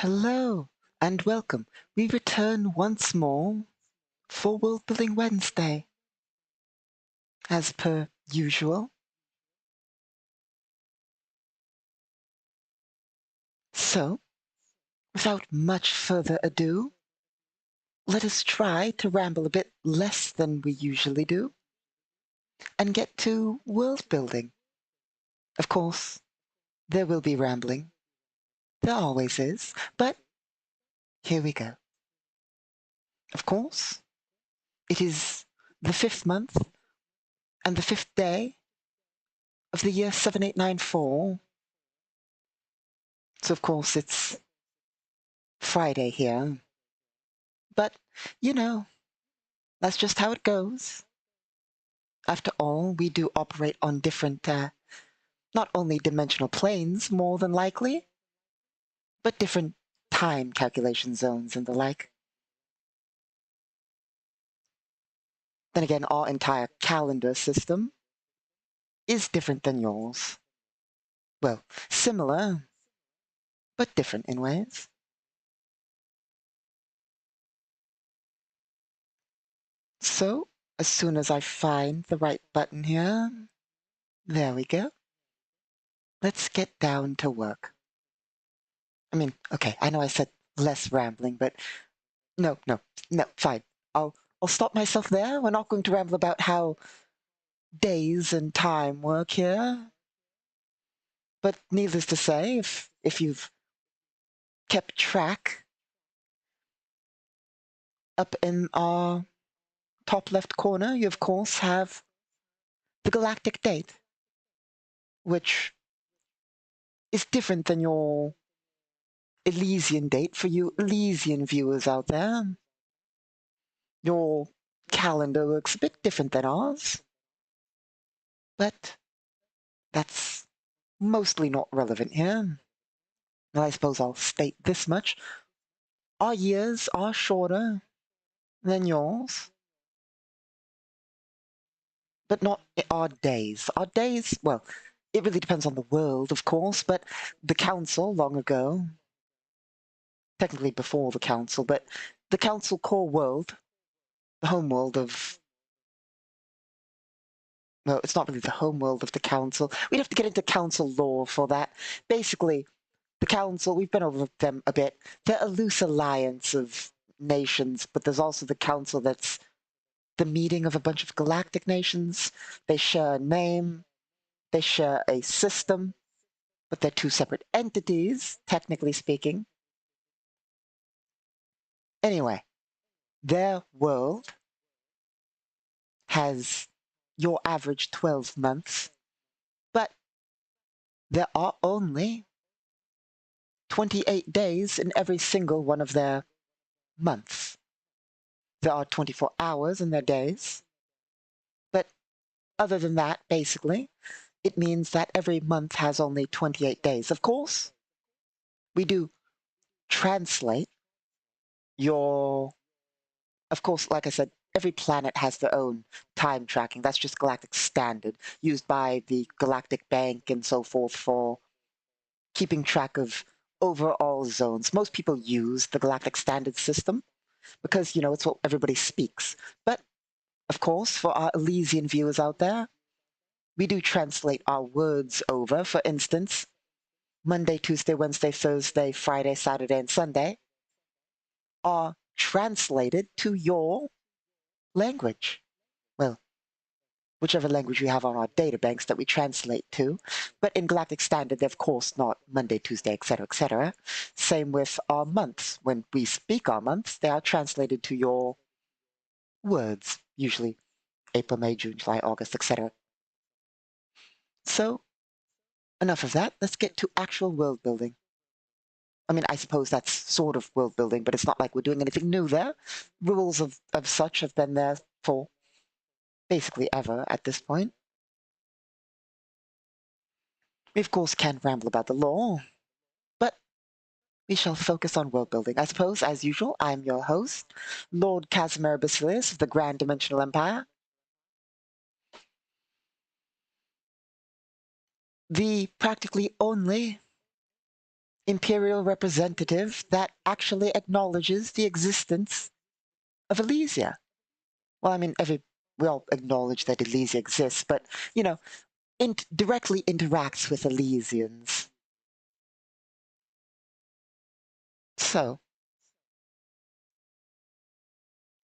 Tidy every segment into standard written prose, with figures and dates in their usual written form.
Hello and welcome. We return once more for Worldbuilding Wednesday, as per usual. So, without much further ado, let us try to ramble a bit less than we usually do and get to world-building. Of course, there will be rambling. There always is, but here we go. Of course, it is the 5th month and the 5th day of the year 7894. So, of course, it's Friday here. But, you know, that's just how it goes. After all, we do operate on different, not only dimensional planes, more than likely, but different time calculation zones and the like. Then again, our entire calendar system is different than yours. Well, similar, but different in ways. So, as soon as I find the right button here, there we go. Let's get down to work. I mean, okay, I know I said less rambling, but no, fine. I'll stop myself there. We're not going to ramble about how days and time work here. But needless to say, if you've kept track, up in our top left corner, you of course have the galactic date, which is different than your Elysian date for you Elysian viewers out there. Your calendar looks a bit different than ours, but that's mostly not relevant here. And I suppose I'll state this much. Our years are shorter than yours, but not our days. Our days, well, it really depends on the world, of course, but the council long ago, technically before the council, but the council core world, the home world of, well, it's not really the home world of the council. We'd have to get into council lore for that. Basically, the council, we've been over them a bit. They're a loose alliance of nations, but there's also the council that's the meeting of a bunch of galactic nations. They share a name, they share a system, but they're two separate entities, technically speaking. Anyway, their world has your average 12 months, but there are only 28 days in every single one of their months. There are 24 hours in their days, but other than that, basically, it means that every month has only 28 days. Of course, we do translate your, of course, like I said, every planet has their own time tracking. That's just galactic standard, used by the Galactic Bank and so forth for keeping track of overall zones. Most people use the galactic standard system because, you know, it's what everybody speaks. But, of course, for our Elysian viewers out there, we do translate our words over. For instance, Monday, Tuesday, Wednesday, Thursday, Friday, Saturday, and Sunday are translated to your language. Well, whichever language we have on our databanks that we translate to. But in Galactic Standard, they're of course not Monday, Tuesday, etc., etc. Same with our months. When we speak our months, they are translated to your words, usually April, May, June, July, August, etc. So, enough of that. Let's get to actual world building. I mean, I suppose that's sort of world building, but it's not like we're doing anything new there. Rules of such have been there for basically ever at this point. We, of course, can ramble about the lore, but we shall focus on world building. I suppose, as usual, I'm your host, Lord Casimir Basilius of the Grand Dimensional Empire. The practically only imperial representative that actually acknowledges the existence of Elysia. Well, I mean, we all acknowledge that Elysia exists, but, you know, directly interacts with Elysians. So,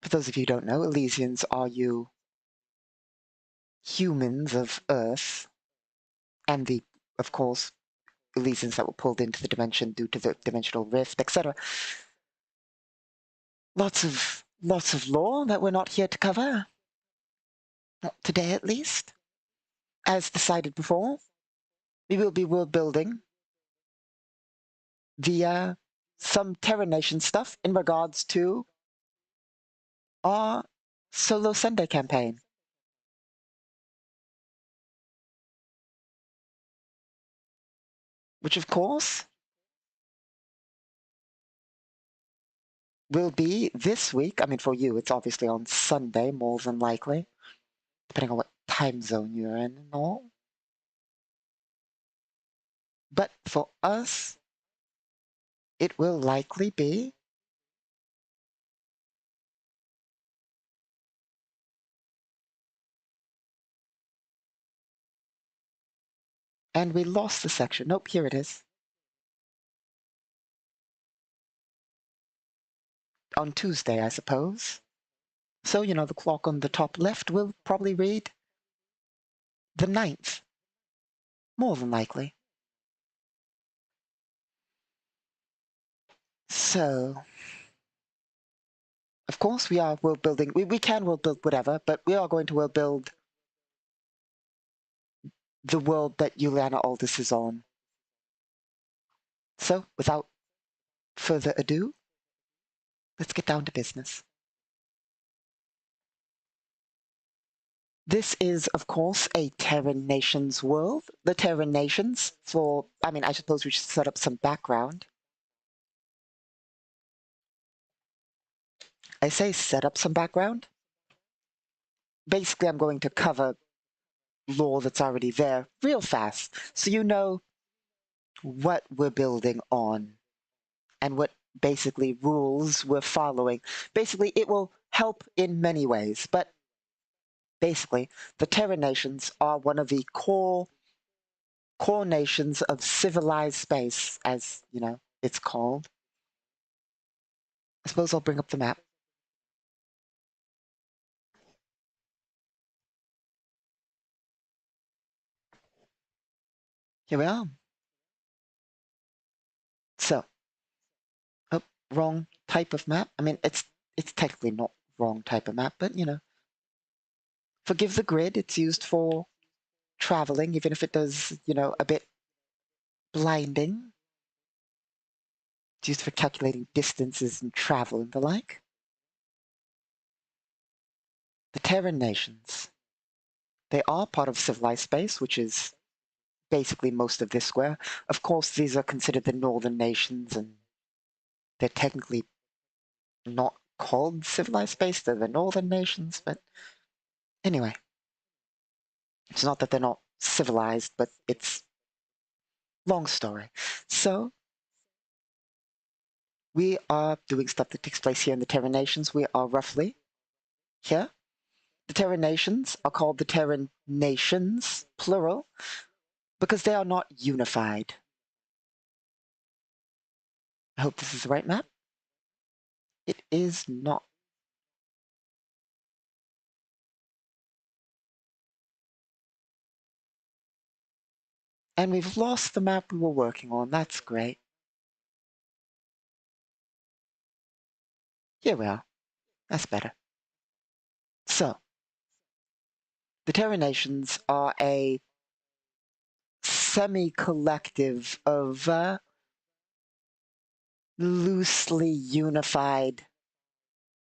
for those of you who don't know, Elysians are you humans of Earth, and of course, Elysians that were pulled into the dimension due to the dimensional rift, etc. Lots of lore that we're not here to cover. Not today, at least. As decided before, we will be world building via some Terra Nation stuff in regards to our solo Sunday campaign. Which, of course, will be this week. I mean, for you, it's obviously on Sunday, more than likely, depending on what time zone you're in and all. But for us, it will likely be and we lost the section. Nope, here it is. On Tuesday, I suppose. So, you know, the clock on the top left will probably read the 9th. More than likely. So, of course, we are world building. We can world build whatever, but we are going to world build the world that Juliana Aldous is on. So, without further ado, let's get down to business. This is, of course, a Terran Nations world. The Terran Nations, I suppose we should set up some background. I say set up some background. Basically, I'm going to cover lore that's already there real fast, so you know what we're building on and what basically rules we're following. Basically, it will help in many ways, but basically, the Terran Nations are one of the core nations of civilized space, as, you know, it's called. I suppose I'll bring up the map. Here we are. So, oh, wrong type of map. I mean, it's technically not wrong type of map, but, you know, forgive the grid. It's used for traveling, even if it does, you know, a bit blinding. It's used for calculating distances and travel and the like. The Terran Nations. They are part of civilized space, which is basically most of this square. Of course, these are considered the northern nations, and they're technically not called civilized space. They're the northern nations, but anyway. It's not that they're not civilized, but it's long story. So, we are doing stuff that takes place here in the Terran Nations. We are roughly here. The Terran Nations are called the Terran Nations, plural, because they are not unified. I hope this is the right map. It is not. And we've lost the map we were working on. That's great. Here we are. That's better. So, the Terran Nations are a semi-collective of loosely unified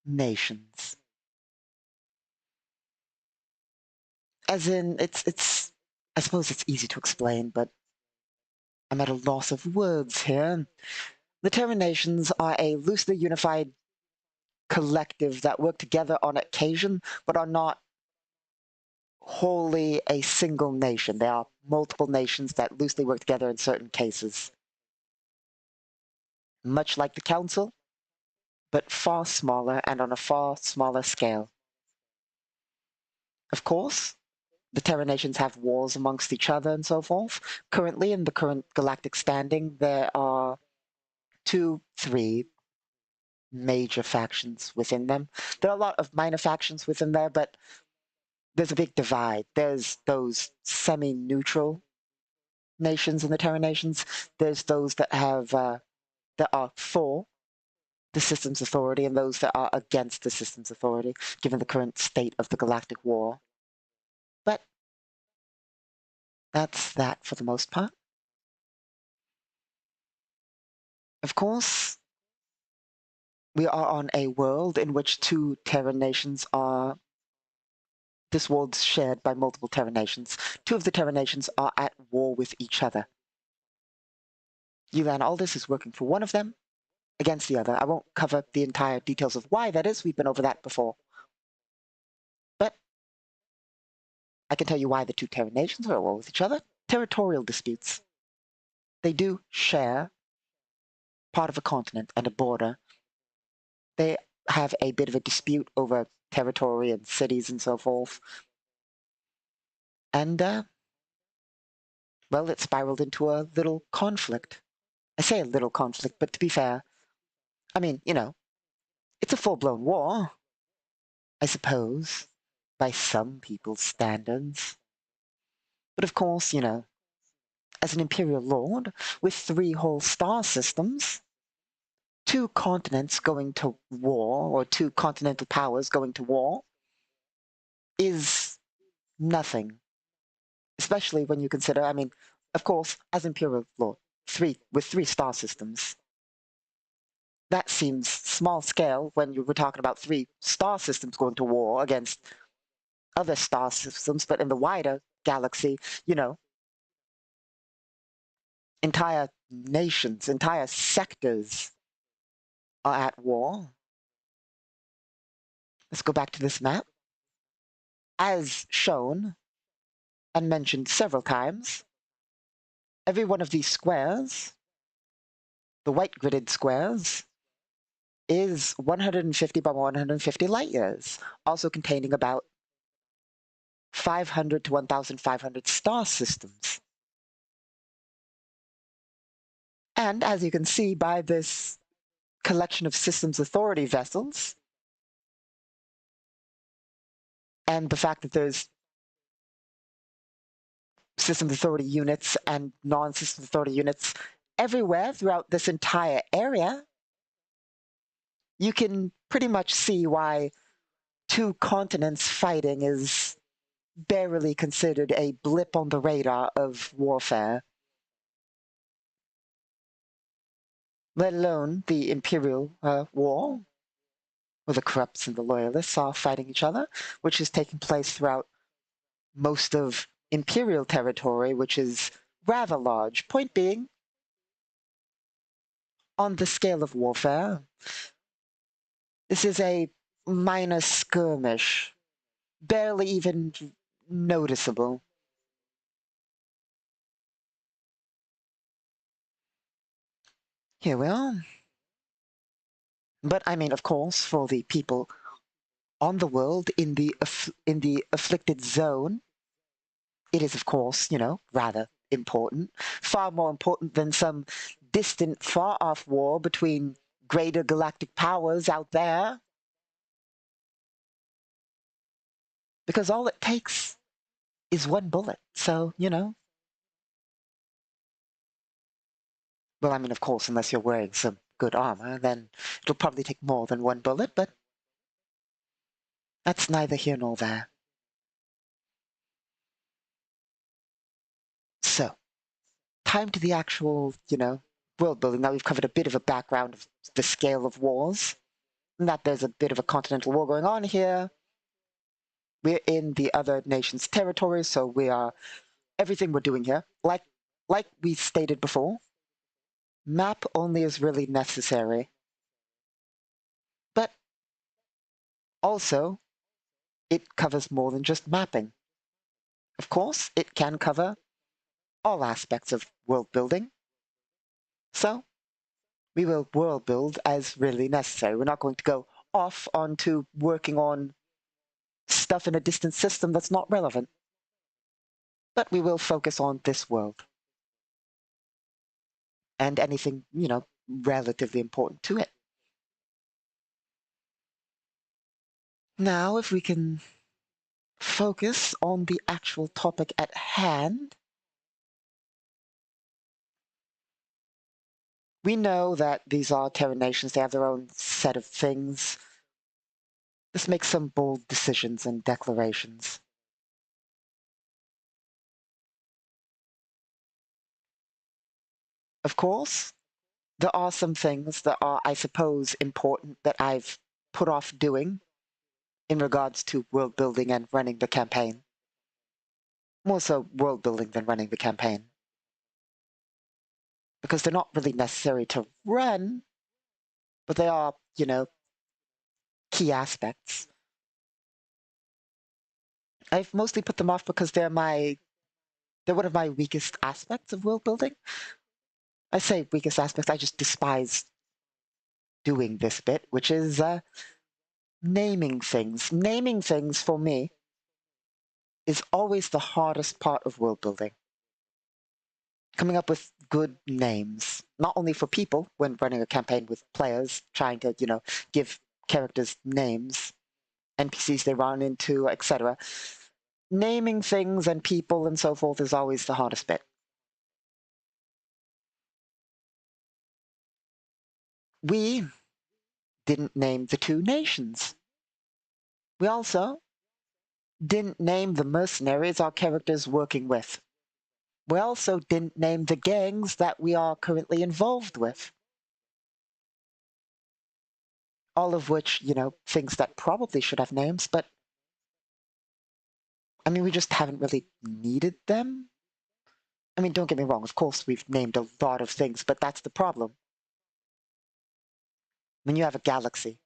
nations. As in, I suppose it's easy to explain, but I'm at a loss of words here. The Terran Nations are a loosely unified collective that work together on occasion, but are not wholly a single nation. They are multiple nations that loosely work together in certain cases. much like the Council, but far smaller and on a far smaller scale. Of course, the Terra nations have wars amongst each other and so forth. Currently, in the current galactic standing, there are two, three major factions within them. There are a lot of minor factions within there, but there's a big divide. There's those semi-neutral nations in the Terra nations. There's those that are for the system's authority and those that are against the system's authority, given the current state of the galactic war. But that's that for the most part. Of course, we are on a world in which two Terran nations are. This world's shared by multiple Terran nations. Two of the Terran nations are at war with each other. Yulan Aldous is working for one of them against the other. I won't cover the entire details of why that is. We've been over that before. But I can tell you why the two Terran nations are at war with each other. Territorial disputes. They do share part of a continent and a border. They have a bit of a dispute over territory and cities and so forth. And, well, it spiraled into a little conflict. I say a little conflict, but to be fair, I mean, it's a full-blown war, I suppose, by some people's standards. But of course, as an Imperial Lord with 3 whole star systems, 2 continents going to war, or 2 continental powers going to war, is nothing. Especially when you consider, I mean, of course, as Imperial Lord, with 3 star systems, that seems small scale when you were talking about 3 star systems going to war against other star systems, but in the wider galaxy, entire nations, entire sectors are at war. Let's go back to this map. As shown and mentioned several times, every one of these squares, the white gridded squares, is 150 by 150 light years, also containing about 500 to 1,500 star systems. And as you can see by this collection of systems authority vessels, and the fact that there's systems authority units and non-systems authority units everywhere throughout this entire area, you can pretty much see why 2 continents fighting is barely considered a blip on the radar of warfare. Let alone the Imperial War, where the corrupts and the loyalists are fighting each other, which is taking place throughout most of Imperial territory, which is rather large. Point being, on the scale of warfare, this is a minor skirmish, barely even noticeable. Here we are. But I mean, of course, for the people on the world in the afflicted zone, it is, of course, rather important. Far more important than some distant, far-off war between greater galactic powers out there. Because all it takes is one bullet. So, Well, I mean, of course, unless you're wearing some good armor, then it'll probably take more than one bullet, but that's neither here nor there. So, time to the actual, world building. Now we've covered a bit of a background of the scale of wars, and that there's a bit of a continental war going on here. We're in the other nation's territory, so we are everything we're doing here. Like we stated before, map only is really necessary. But also, it covers more than just mapping. Of course, it can cover all aspects of world building. So, We will world build as really necessary. We're not going to go off onto working on stuff in a distant system that's not relevant. But we will focus on this world and anything, relatively important to it. Now, if we can focus on the actual topic at hand, we know that these are Terran nations. They have their own set of things. Let's make some bold decisions and declarations. Of course, there are some things that are, I suppose, important that I've put off doing in regards to world building and running the campaign. More so world building than running the campaign. Because they're not really necessary to run, but they are, key aspects. I've mostly put them off because they're one of my weakest aspects of world building. I say weakest aspects, I just despise doing this bit, which is naming things. Naming things for me is always the hardest part of world building. Coming up with good names, not only for people when running a campaign with players, trying to, give characters names, NPCs they run into, etc. Naming things and people and so forth is always the hardest bit. We didn't name the two nations. We also didn't name the mercenaries our characters working with. We also didn't name the gangs that we are currently involved with. All of which, things that probably should have names, but I mean, we just haven't really needed them. I mean, don't get me wrong, of course we've named a lot of things, but that's the problem. When you have a galaxy,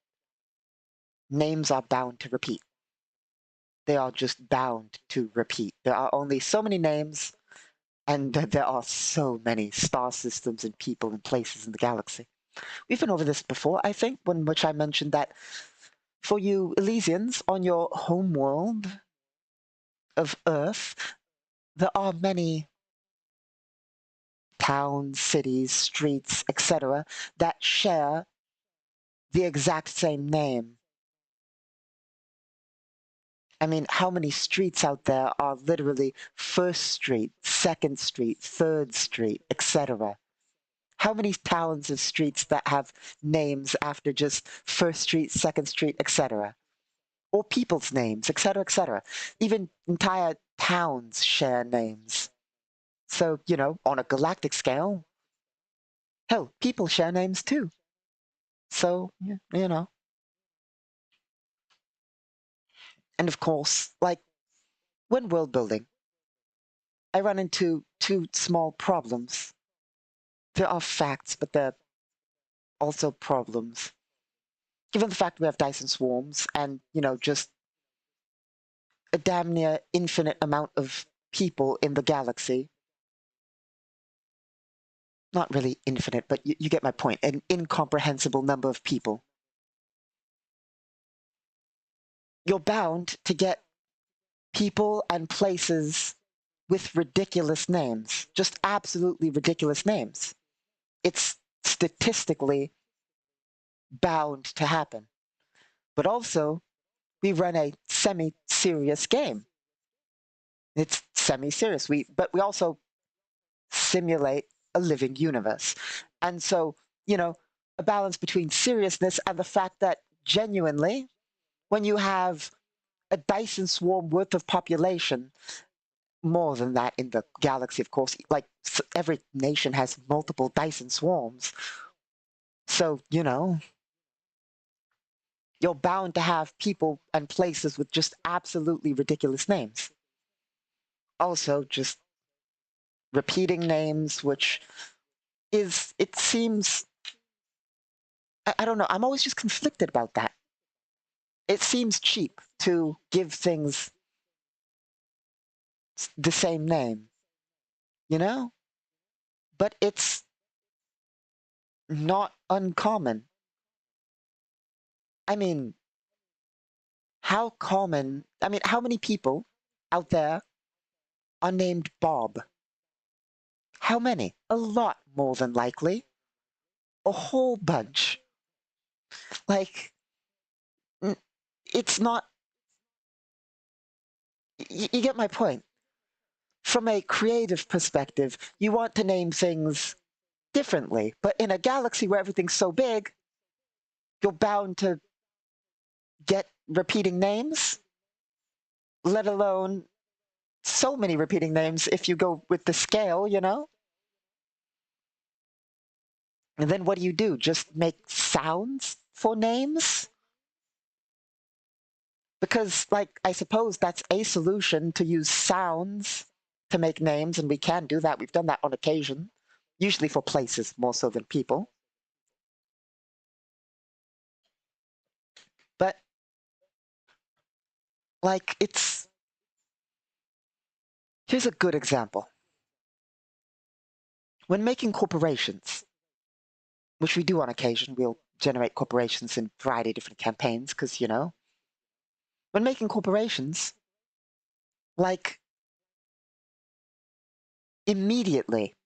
names are bound to repeat. They are just bound to repeat. There are only so many names, and there are so many star systems and people and places in the galaxy. We've been over this before, I think, when which I mentioned that for you Elysians on your homeworld of Earth, there are many towns, cities, streets, etc., that share the exact same name. I mean, how many streets out there are literally First Street, Second Street, Third Street, etc.? How many towns and streets that have names after just First Street, Second Street, etc.? Or people's names, etc., etc. Even entire towns share names. So, on a galactic scale, hell, people share names too. So, And of course, like when world building, I run into two small problems. There are facts, but they're also problems. Given the fact we have Dyson swarms and, just a damn near infinite amount of people in the galaxy. Not really infinite, but you get my point. An incomprehensible number of people. You're bound to get people and places with ridiculous names. Just absolutely ridiculous names. It's statistically bound to happen. But also, we run a semi-serious game. It's semi-serious. But we also simulate a living universe. And so, a balance between seriousness and the fact that genuinely, when you have a Dyson swarm worth of population, more than that in the galaxy, of course, like every nation has multiple Dyson swarms. So, you're bound to have people and places with just absolutely ridiculous names. Also, just repeating names, which it seems, I don't know, I'm always just conflicted about that. It seems cheap to give things the same name, you know? But it's not uncommon. I mean, how common, I mean, how many people out there are named Bob? How many? A lot more than likely. A whole bunch. Like, it's not, you get my point. From a creative perspective, you want to name things differently. But in a galaxy where everything's so big, you're bound to get repeating names, let alone so many repeating names if you go with the scale, you know? And then what do? Just make sounds for names? Because, like, I suppose that's a solution to use sounds to make names, and we can do that. We've done that on occasion, usually for places more so than people. But, like, here's a good example. When making corporations, which we do on occasion, we'll generate corporations in a variety of different campaigns, because, you know, when making corporations, like, immediately,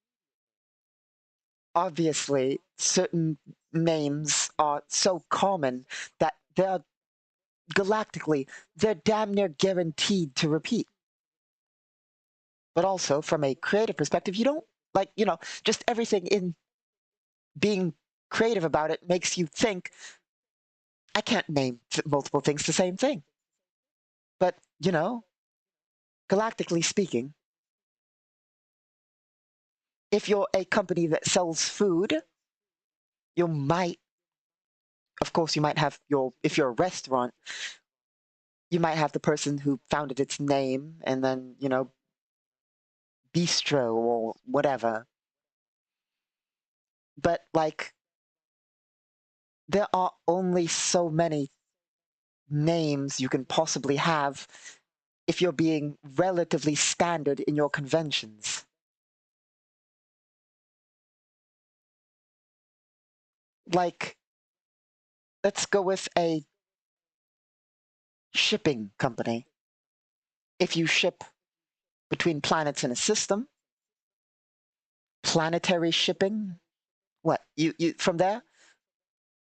obviously, certain names are so common that they're galactically, they're damn near guaranteed to repeat. But also, from a creative perspective, you don't, like, you know, just everything in being creative about it makes you think, I can't name multiple things the same thing. But, you know, galactically speaking, if you're a company that sells food, you might, of course, you might have if you're a restaurant, you might have the person who founded its name and then, you know, bistro or whatever. But, like, there are only so many names you can possibly have if you're being relatively standard in your conventions. Like, let's go with a shipping company. If you ship between planets in a system, planetary shipping, what? You from there,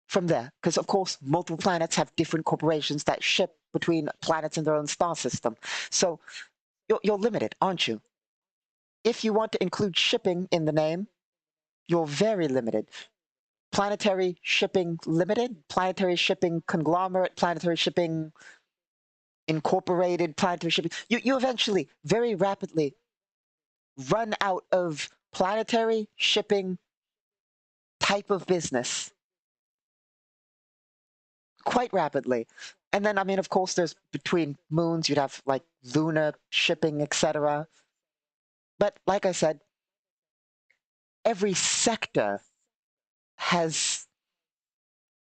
because of course multiple planets have different corporations that ship between planets in their own star system. So you're limited, aren't you? If you want to include shipping in the name, you're very limited. Planetary shipping limited, planetary shipping conglomerate, planetary shipping incorporated, planetary shipping. You eventually, very rapidly, run out of planetary shipping type of business quite rapidly. And then, I mean, of course, there's between moons, you'd have like lunar shipping, etc. But like I said, every sector has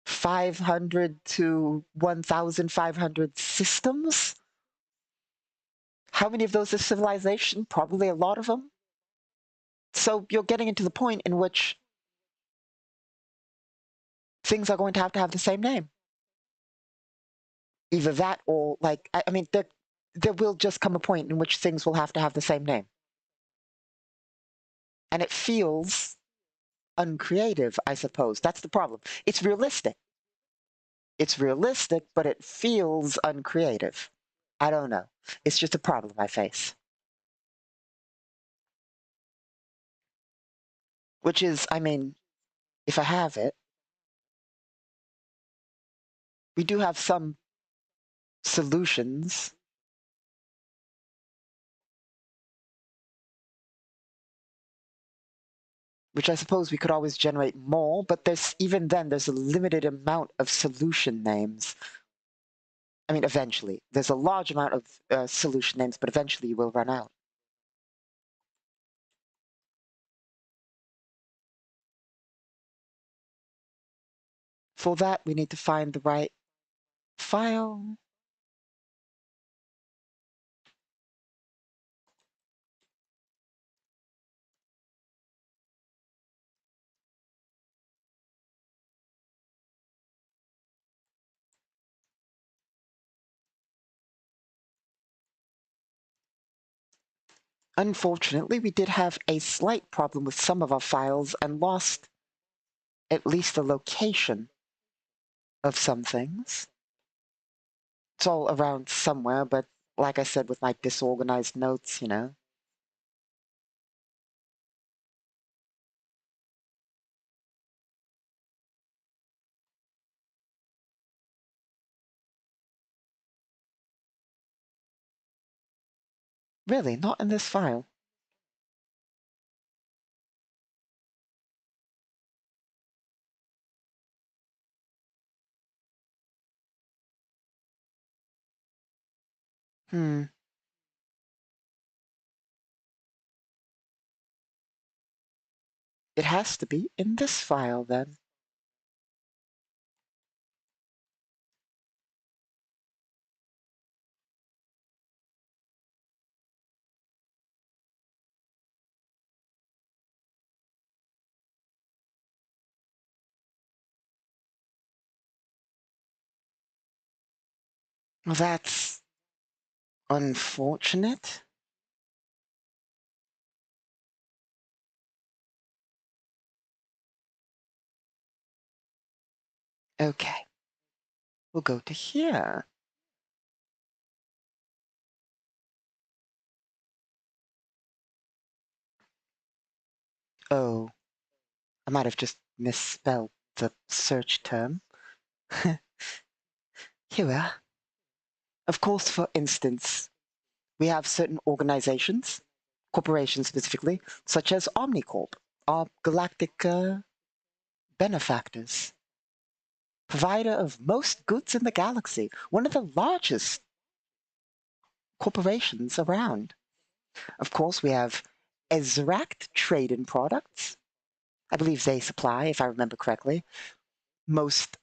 500 to 1,500 systems. How many of those is civilization? Probably a lot of them. So you're getting into the point in which things are going to have the same name. Either that or, like, I mean, there will just come a point in which things will have to have the same name. And it feels uncreative, I suppose. That's the problem. It's realistic. It's realistic, but it feels uncreative. I don't know. It's just a problem I face. Which is, I mean, if I have it, we do have some solutions, which I suppose we could always generate more, but there's even then there's a limited amount of solution names. I mean, eventually. There's a large amount of solution names, but eventually you will run out. For that, we need to find the right file. Unfortunately, we did have a slight problem with some of our files and lost at least the location of some things. It's all around somewhere, but like I said, with my disorganized notes, you know. Really, not in this file. Hmm. It has to be in this file, then. Well, that's unfortunate. Okay, we'll go to here. Oh, I might have just misspelled the search term. Here we are. Of course, for instance, we have certain organizations, corporations specifically, such as Omnicorp, our galactic benefactors, provider of most goods in the galaxy, one of the largest corporations around. Of course, we have Ezract Trade-in Products. I believe they supply, if I remember correctly, most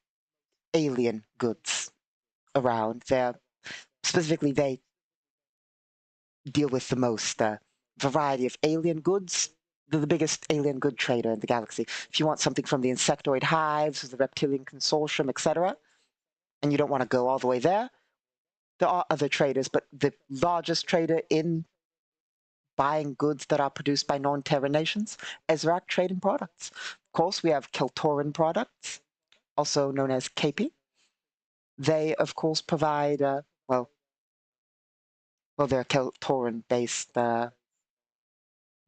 alien goods around. Specifically, they deal with the most variety of alien goods. They're the biggest alien good trader in the galaxy. If you want something from the insectoid hives, the reptilian consortium, etc., and you don't want to go all the way there are other traders, but the largest trader in buying goods that are produced by non-Terran nations, Ezrak Trading Products. Of course, we have Keltoran Products, also known as KP. They, of course, provide, they're a Keltoran-based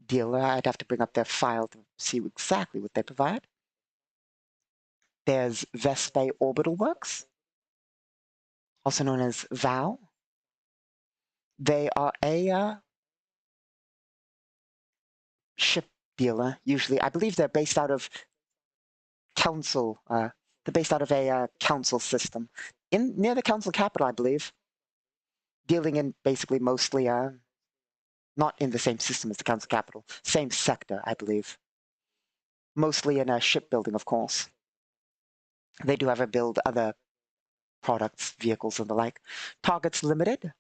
dealer. I'd have to bring up their file to see exactly what they provide. There's Vespe Orbital Works, also known as VOW. They are a ship dealer, usually. I believe they're based out of council. They're based out of a council system near the council capital, I believe, dealing in basically mostly not in the same system as the council capital, same sector, I believe. Mostly in shipbuilding, of course. They do ever build other products, vehicles, and the like. Targets Limited,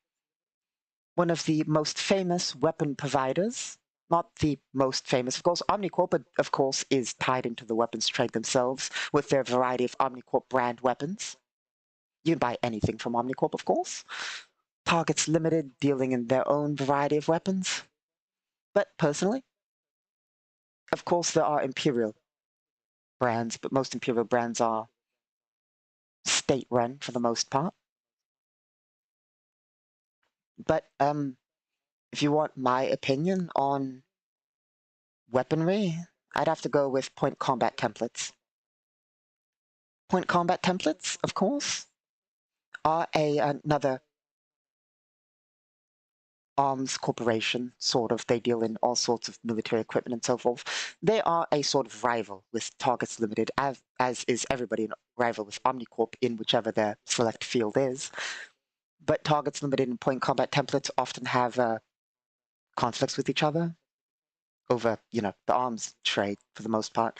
one of the most famous weapon providers. Not the most famous, of course. Omnicorp, but of course, is tied into the weapons trade themselves with their variety of Omnicorp brand weapons. You can buy anything from Omnicorp, of course. Targets Limited, dealing in their own variety of weapons. But personally, of course, there are Imperial brands, but most Imperial brands are state-run for the most part. But if you want my opinion on weaponry, I'd have to go with point combat templates. Point combat templates, of course, are another arms corporation, sort of. They deal in all sorts of military equipment and so forth. They are a sort of rival with Targets Limited, as is everybody a rival with Omnicorp in whichever their select field is. But Targets Limited and point combat templates often have conflicts with each other over, the arms trade for the most part.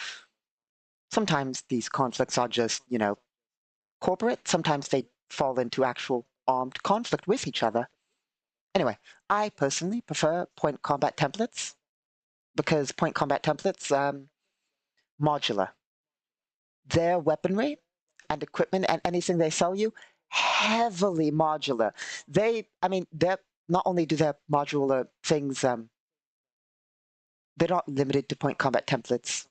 Sometimes these conflicts are just, corporate. Sometimes they fall into actual armed conflict with each other. Anyway, I personally prefer point combat templates because point combat templates, modular. Their weaponry and equipment and anything they sell you, heavily modular. They're not only do their modular things they're not limited to point combat templates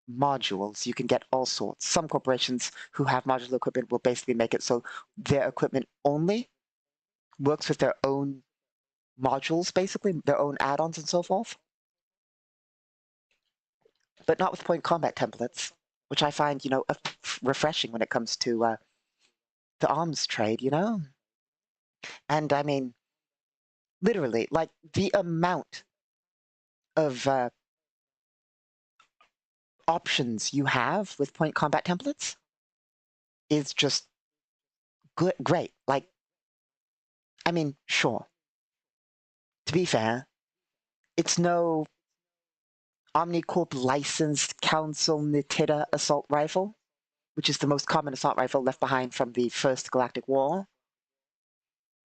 modules. You can get all sorts. Some corporations who have modular equipment will basically make it so their equipment only works with their own modules, basically, their own add-ons and so forth. But not with point combat templates, which I find, refreshing when it comes to the arms trade, And I mean, literally, like the amount of options you have with point combat templates is just good, great. Like, I mean, sure. To be fair, it's no Omnicorp licensed Council Nitida assault rifle, which is the most common assault rifle left behind from the First Galactic War.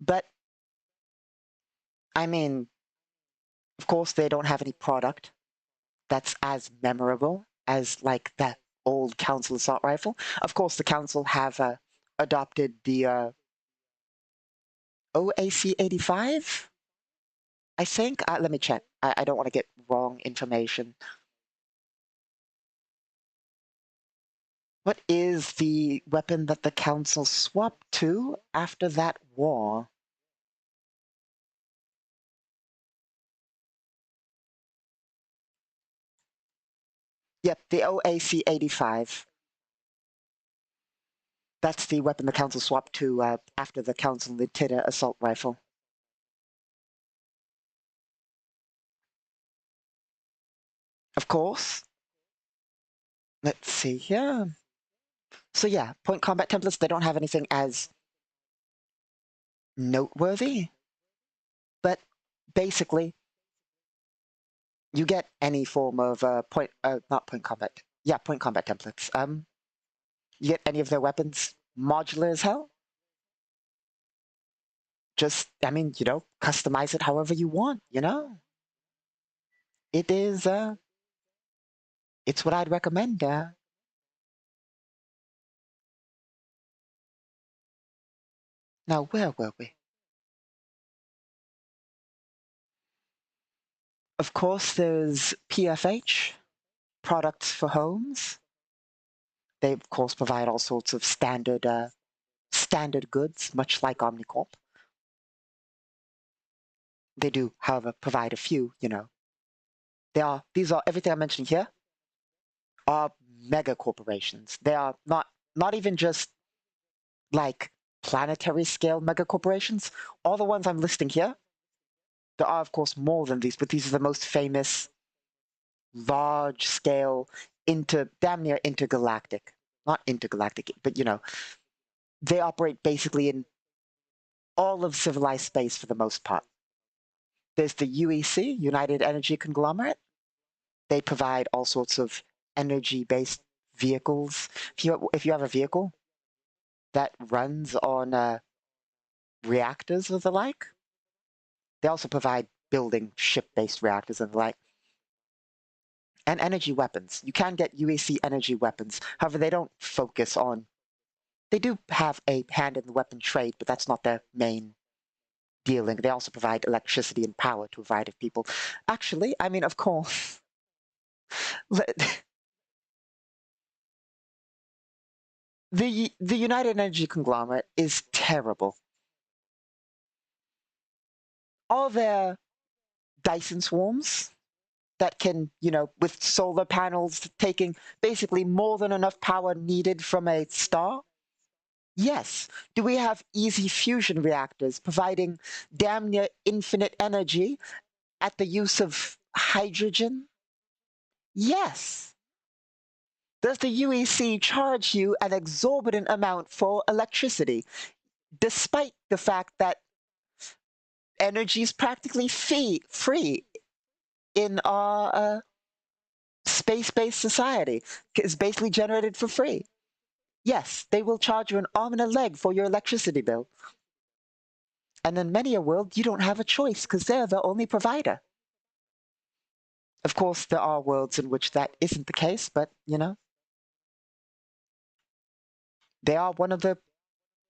But, I mean, of course, they don't have any product that's as memorable as, like, that old Council assault rifle. Of course, the Council have adopted the OAC-85, I think. Let me check. I don't want to get wrong information. What is the weapon that the Council swapped to after that war? Yep, the OAC-85. That's the weapon the Council swapped to after the Council Nitida assault rifle. Of course. Let's see here. So yeah, point combat templates, they don't have anything as noteworthy, but basically, you get any form of not point combat. Yeah, point combat templates. You get any of their weapons modular as hell. Just, I mean, customize it however you want, It is, it's what I'd recommend. Now, where were we? Of course, there's PFH, products for homes. They, of course, provide all sorts of standard goods, much like Omnicorp. They do, however, provide a few, These are, everything I'm mentioning here are mega corporations. They are not even just like planetary scale mega corporations. All the ones I'm listing here, there are, of course, more than these, but these are the most famous large scale damn near intergalactic, not intergalactic, but they operate basically in all of civilized space for the most part. There's the UEC, United Energy Conglomerate. They provide all sorts of energy-based vehicles. If you have a vehicle that runs on reactors or the like, they also provide building ship-based reactors and the like. And energy weapons. You can get UEC energy weapons. However, they don't focus on... They do have a hand in the weapon trade, but that's not their main dealing. They also provide electricity and power to a variety of people. Actually, I mean, of course... The United Energy Conglomerate is terrible. All their Dyson swarms that can, with solar panels taking basically more than enough power needed from a star? Yes. Do we have easy fusion reactors providing damn near infinite energy at the use of hydrogen? Yes. Does the UEC charge you an exorbitant amount for electricity, despite the fact that energy is practically free in our space-based society? It's basically generated for free. Yes, they will charge you an arm and a leg for your electricity bill. And in many a world, you don't have a choice because they're the only provider. Of course, there are worlds in which that isn't the case, but, they are one of the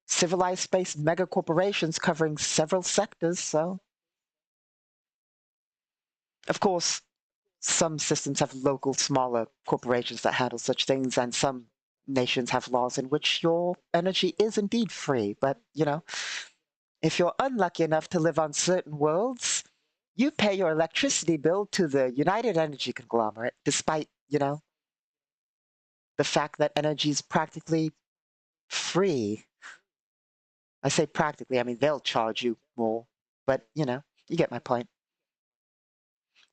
civilized space mega corporations covering several sectors, so. Of course, some systems have local, smaller corporations that handle such things, and some nations have laws in which your energy is indeed free. But, if you're unlucky enough to live on certain worlds, you pay your electricity bill to the United Energy conglomerate, despite, the fact that energy is practically free. I say practically, I mean, they'll charge you more, but, you get my point.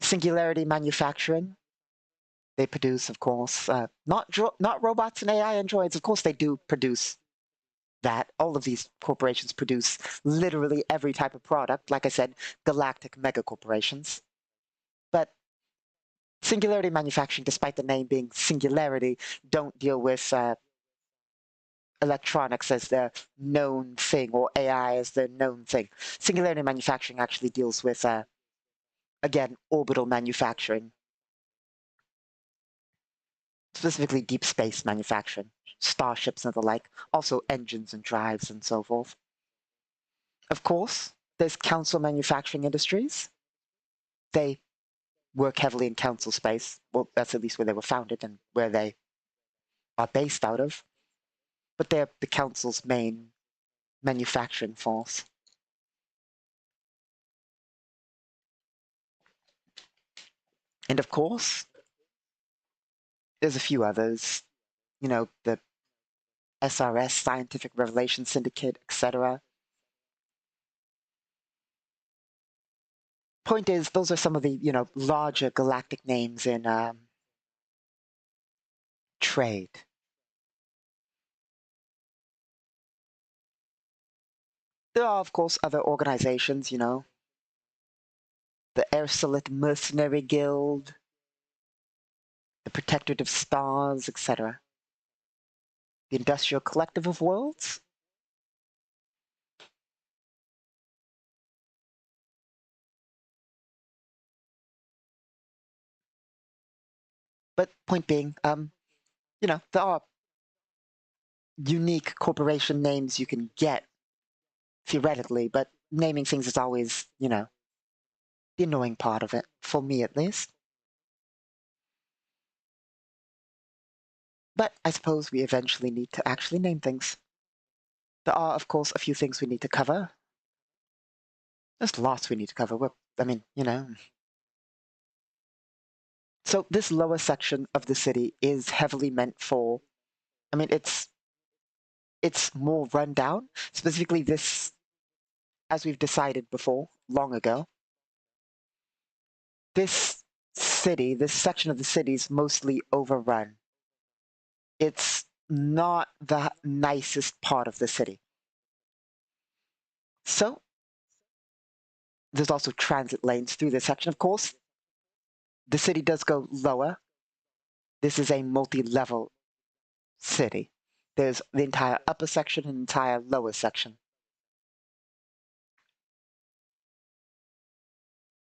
Singularity manufacturing, they produce, of course, not robots and AI androids. Of course, they do produce that. All of these corporations produce literally every type of product. Like I said, galactic mega corporations. But singularity manufacturing, despite the name being singularity, don't deal with electronics as the known thing or AI as the known thing. Singularity manufacturing actually deals with, again, orbital manufacturing, specifically deep space manufacturing, starships and the like, also engines and drives and so forth. Of course, there's council manufacturing industries. They work heavily in council space. Well, that's at least where they were founded and where they are based out of. But they're the council's main manufacturing force. And of course, there's a few others. The SRS, Scientific Revelation Syndicate, etc. Point is, those are some of the, larger galactic names in trade. There are, of course, other organizations, the Airsolite Mercenary Guild, the Protectorate of Stars, etc. The Industrial Collective of Worlds. But point being, there are unique corporation names you can get theoretically, but naming things is always, the annoying part of it, for me at least. But I suppose we eventually need to actually name things. There are, of course, a few things we need to cover. There's lots we need to cover. So this lower section of the city is heavily meant for, it's more run down. Specifically this, as we've decided before, long ago, this city, this section of the city is mostly overrun. It's not the nicest part of the city. So there's also transit lanes through this section. Of course, the city does go lower. This is a multi-level city. There's the entire upper section and entire lower section.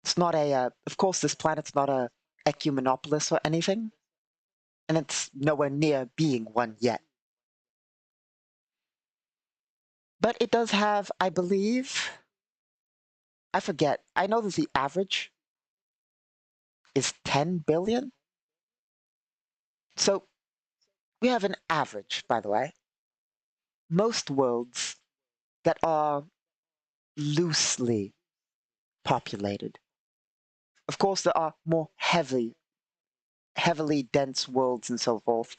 It's not of course, this planet's not a ecumenopolis or anything, and it's nowhere near being one yet. But it does have, I believe, I forget, I know that the average is 10 billion. So we have an average, by the way. Most worlds that are loosely populated. Of course, there are more heavily dense worlds and so forth.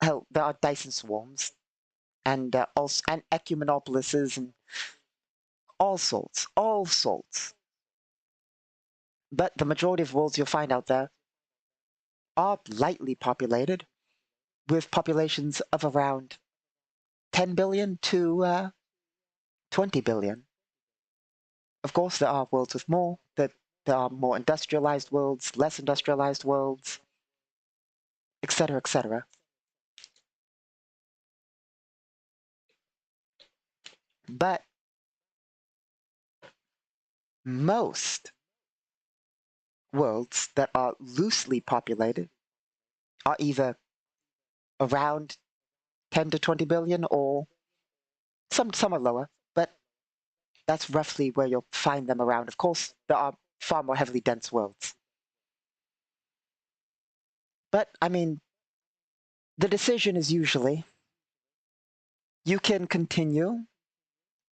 Hell, there are Dyson swarms and also and ecumenopolises and all sorts. But the majority of worlds you'll find out there are lightly populated, with populations of around 10 billion to 20 billion. Of course, there are worlds with more, there are more industrialized worlds, less industrialized worlds, etc., etc. But most worlds that are loosely populated are either around 10 to 20 billion or some are lower, but that's roughly where you'll find them around. Of course, there are far more heavily dense worlds. But, I mean, the decision is usually you can continue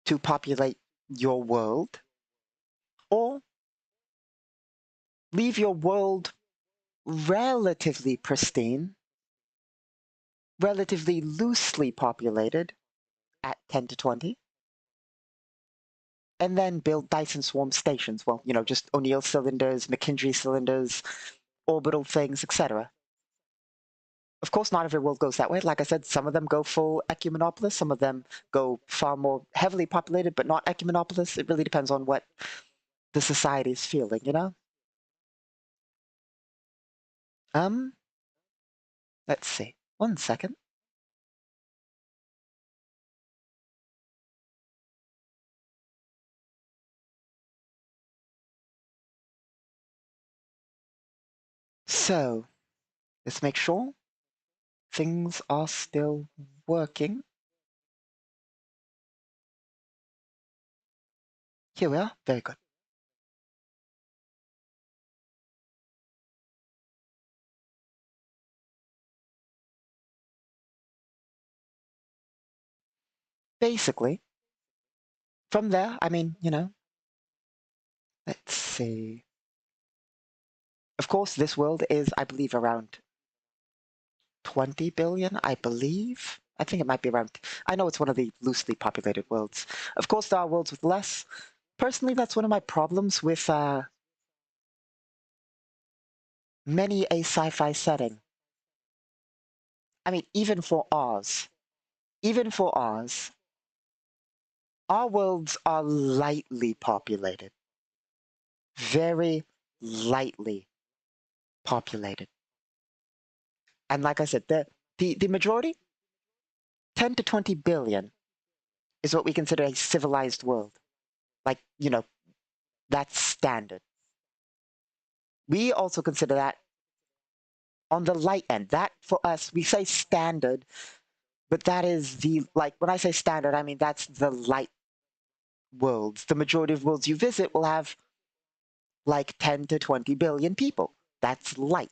to populate your world or leave your world relatively pristine, relatively loosely populated at 10 to 20, and then build Dyson swarm stations. Well, just O'Neill cylinders, McKendree cylinders, orbital things, etc. Of course, not every world goes that way. Like I said, some of them go full ecumenopolis, some of them go far more heavily populated, but not ecumenopolis. It really depends on what the society is feeling, Um, let's see. 1 second. So, let's make sure things are still working. Here we are. Very good. Basically, from there, I mean, let's see. Of course, this world is, I believe, around 20 billion, I believe. I think it might be around, I know it's one of the loosely populated worlds. Of course, there are worlds with less. Personally, that's one of my problems with many a sci-fi setting. I mean, even for Oz, our worlds are lightly populated. Very lightly populated. And like I said, the majority, 10 to 20 billion, is what we consider a civilized world. Like, that's standard. We also consider that on the light end. That for us, we say standard, but that is like, when I say standard, I mean that's the light worlds. The majority of worlds you visit will have like 10 to 20 billion people. That's light.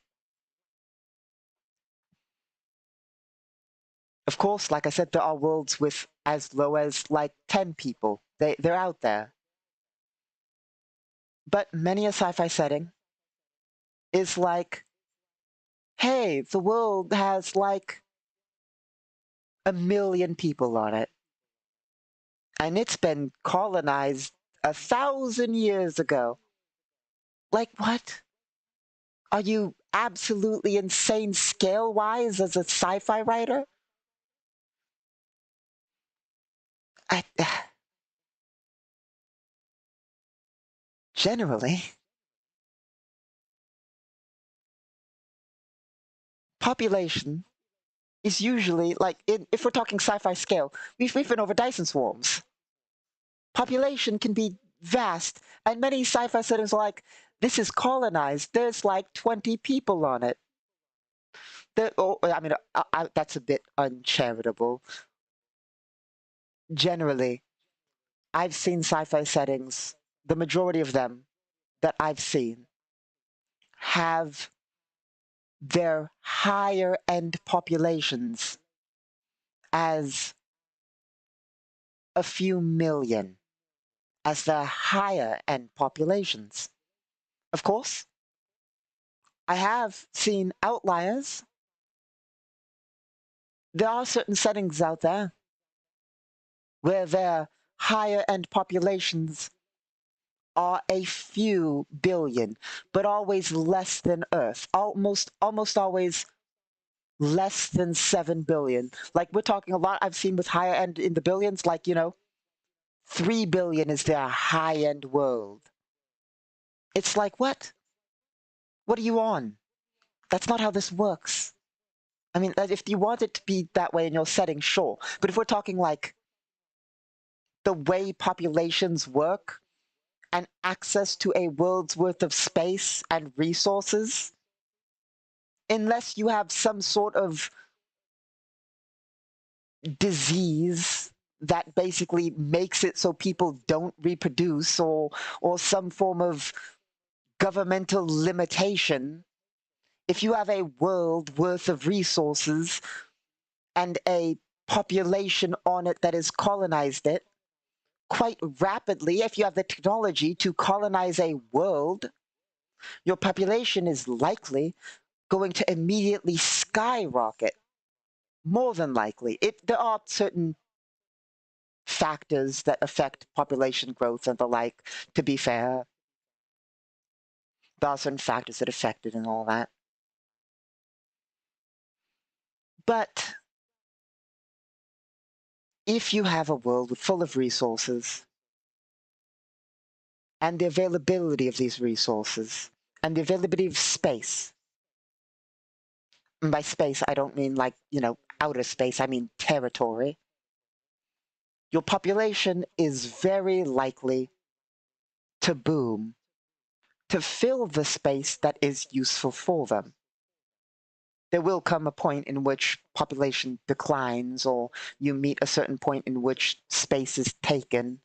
Of course, like I said, there are worlds with as low as like 10 people. They're out there. But many a sci-fi setting is like, hey, the world has like 1 million people on it. And it's been colonized 1,000 years ago. Like, what? Are you absolutely insane scale-wise as a sci-fi writer? I, generally, population is usually, like, if we're talking sci-fi scale, we've been over Dyson swarms. Population can be vast, and many sci-fi settings are like, this is colonized. There's like 20 people on it. I mean, that's a bit uncharitable. Generally, I've seen sci-fi settings, the majority of them that I've seen have their higher end populations as a few million, as the higher end populations. Of course, I have seen outliers. There are certain settings out there where their higher end populations are a few billion, but always less than Earth. Almost always less than 7 billion. Like, we're talking a lot I've seen with higher end in the billions, like, 3 billion is their high end world. It's like, what? What are you on? That's not how this works. I mean, if you want it to be that way in your setting, sure. But if we're talking like the way populations work and access to a world's worth of space and resources, unless you have some sort of disease that basically makes it so people don't reproduce, or some form of governmental limitation, If you have a world worth of resources and a population on it that has colonized it quite rapidly, if you have the technology to colonize a world, your population is likely going to immediately skyrocket. More than likely. There are certain factors that affect population growth and the like, to be fair. There are certain factors that affect it and all that. But if you have a world full of resources, and the availability of these resources, and the availability of space, and by space I don't mean like, outer space, I mean territory, your population is very likely to boom, to fill the space that is useful for them. There will come a point in which population declines, or you meet a certain point in which space is taken,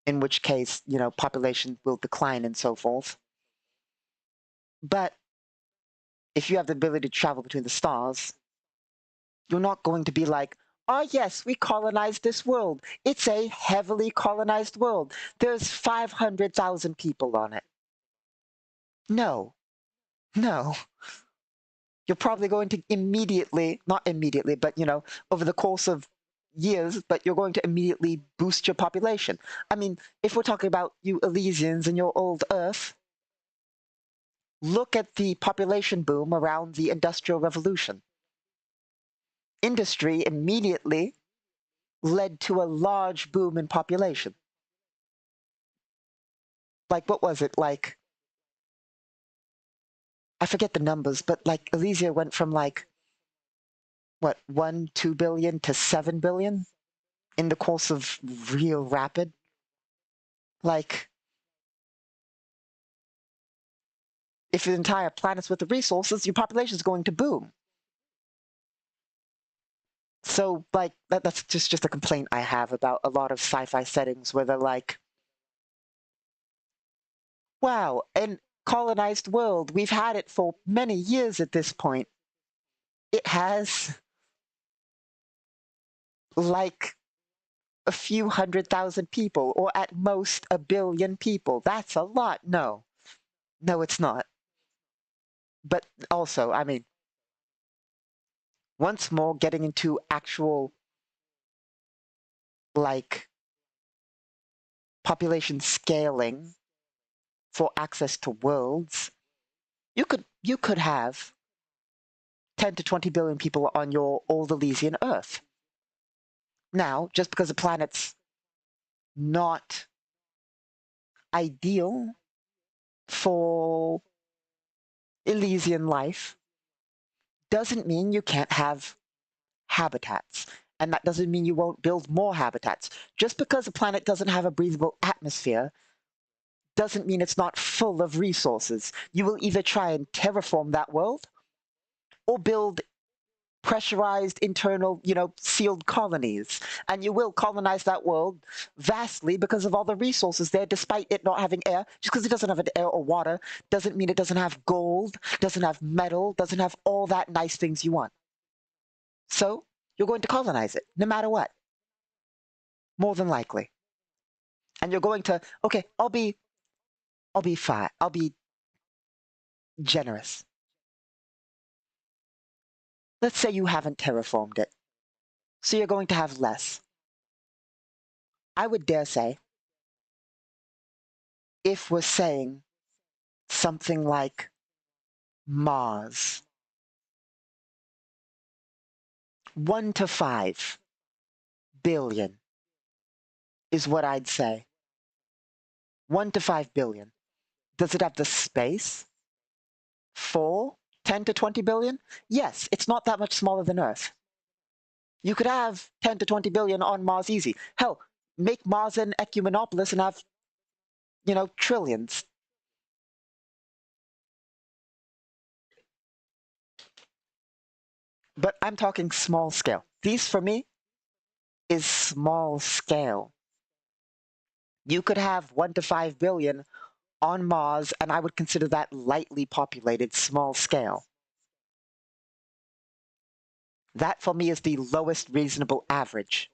in which case, population will decline and so forth. But if you have the ability to travel between the stars, you're not going to be like, oh yes, we colonized this world. It's a heavily colonized world. There's 500,000 people on it. No, no. You're probably going to immediately, not immediately, but, over the course of years, but you're going to immediately boost your population. I mean, if we're talking about you Elysians and your old Earth, look at the population boom around the Industrial Revolution. Industry immediately led to a large boom in population. Like, what was it? Like, I forget the numbers, but like Elysia went from like, what, 1-2 billion to 7 billion in the course of real rapid. Like, if the entire planet's with the resources, your population is going to boom. So, like, that's just a complaint I have about a lot of sci-fi settings where they're like, wow, an colonized world, we've had it for many years at this point. It has, like, a few 100,000 people, or at most 1 billion people. That's a lot. No, it's not. But also, I mean, once more getting into actual, like, population scaling for access to worlds, you could have 10 to 20 billion people on your old Elysian Earth. Now, just because the planet's not ideal for Elysian life doesn't mean you can't have habitats. And that doesn't mean you won't build more habitats. Just because a planet doesn't have a breathable atmosphere doesn't mean it's not full of resources. You will either try and terraform that world or build pressurized internal, sealed colonies. And you will colonize that world vastly because of all the resources there, despite it not having air. Just because it doesn't have air or water doesn't mean it doesn't have gold, doesn't have metal, doesn't have all that nice things you want. So you're going to colonize it, no matter what. More than likely. And you're going to, okay, I'll be fine. I'll be generous. Let's say you haven't terraformed it. So you're going to have less. I would dare say, if we're saying something like Mars, 1 to 5 billion is what I'd say. 1 to 5 billion. Does it have the space for 10 to 20 billion? Yes, it's not that much smaller than Earth. You could have 10 to 20 billion on Mars easy. Hell, make Mars an ecumenopolis and have, trillions. But I'm talking small scale. These, for me, is small scale. You could have 1 to 5 billion on Mars, and I would consider that lightly populated, small scale. That for me is the lowest reasonable average.